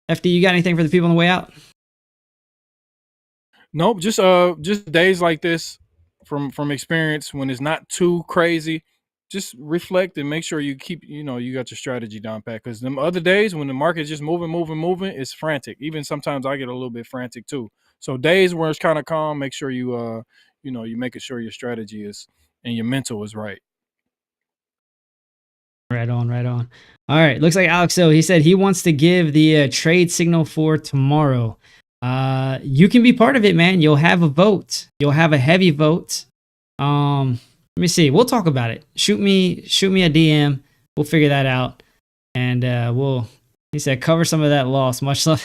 FD, you got anything for the people on the way out? Nope, just days like this from experience, when it's not too crazy, just reflect and make sure you keep, you got your strategy down pat. Because them other days when the market's just moving, it's frantic. Even sometimes I get a little bit frantic too. So days where it's kind of calm, make sure you you making sure your strategy is and your mental is right. Right on. All right, looks like Alex, so he said he wants to give the trade signal for tomorrow. You can be part of it, man. You'll have a vote. You'll have a heavy vote. Let me see. We'll talk about it. Shoot me a DM. We'll figure that out. And he said, cover some of that loss. Much love.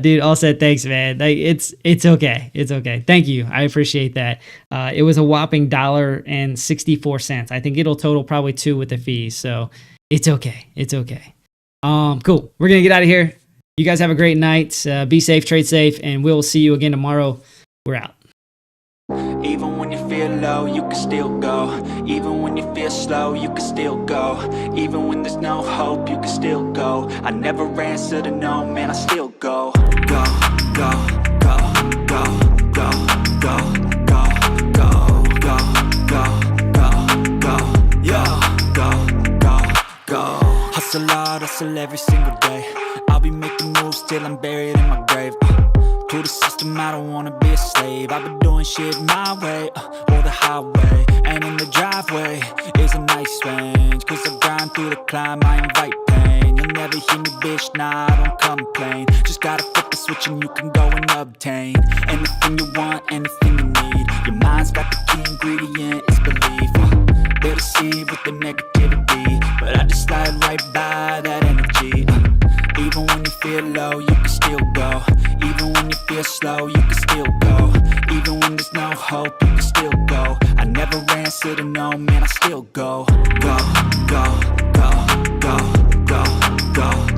Dude, all said, thanks, man. Like, it's okay. It's okay. Thank you. I appreciate that. It was a whopping $1.64. I think it'll total probably $2 with the fees. So it's okay. Cool. We're going to get out of here. You guys have a great night. Be safe, trade safe, and we'll see you again tomorrow. We're out. Even when you feel low, you can still go. Even when you feel slow, you can still go. Even when there's no hope, you can still go. I never answer to no, man, I still go. Go, go, go, go, go, go, go, go, go, go, go. hard hustle every single day. I'll be making moves till I'm buried in my grave. To the system, I don't wanna be a slave. I've been doing shit my way, or the highway. And in the driveway is a nice range, cause I grind through the climb, I invite pain. You'll never hear me, bitch, nah, I don't complain. Just gotta flip the switch and you can go and obtain anything you want, anything you need. Your mind's got the key ingredient, it's belief. They'll deceive with the negativity, but I just slide right by that energy. Even when you feel low, you can still go. Even when you feel slow, you can still go. Even when there's no hope, you can still go. I never answer to no, man, I still go. Go, go, go, go, go, go.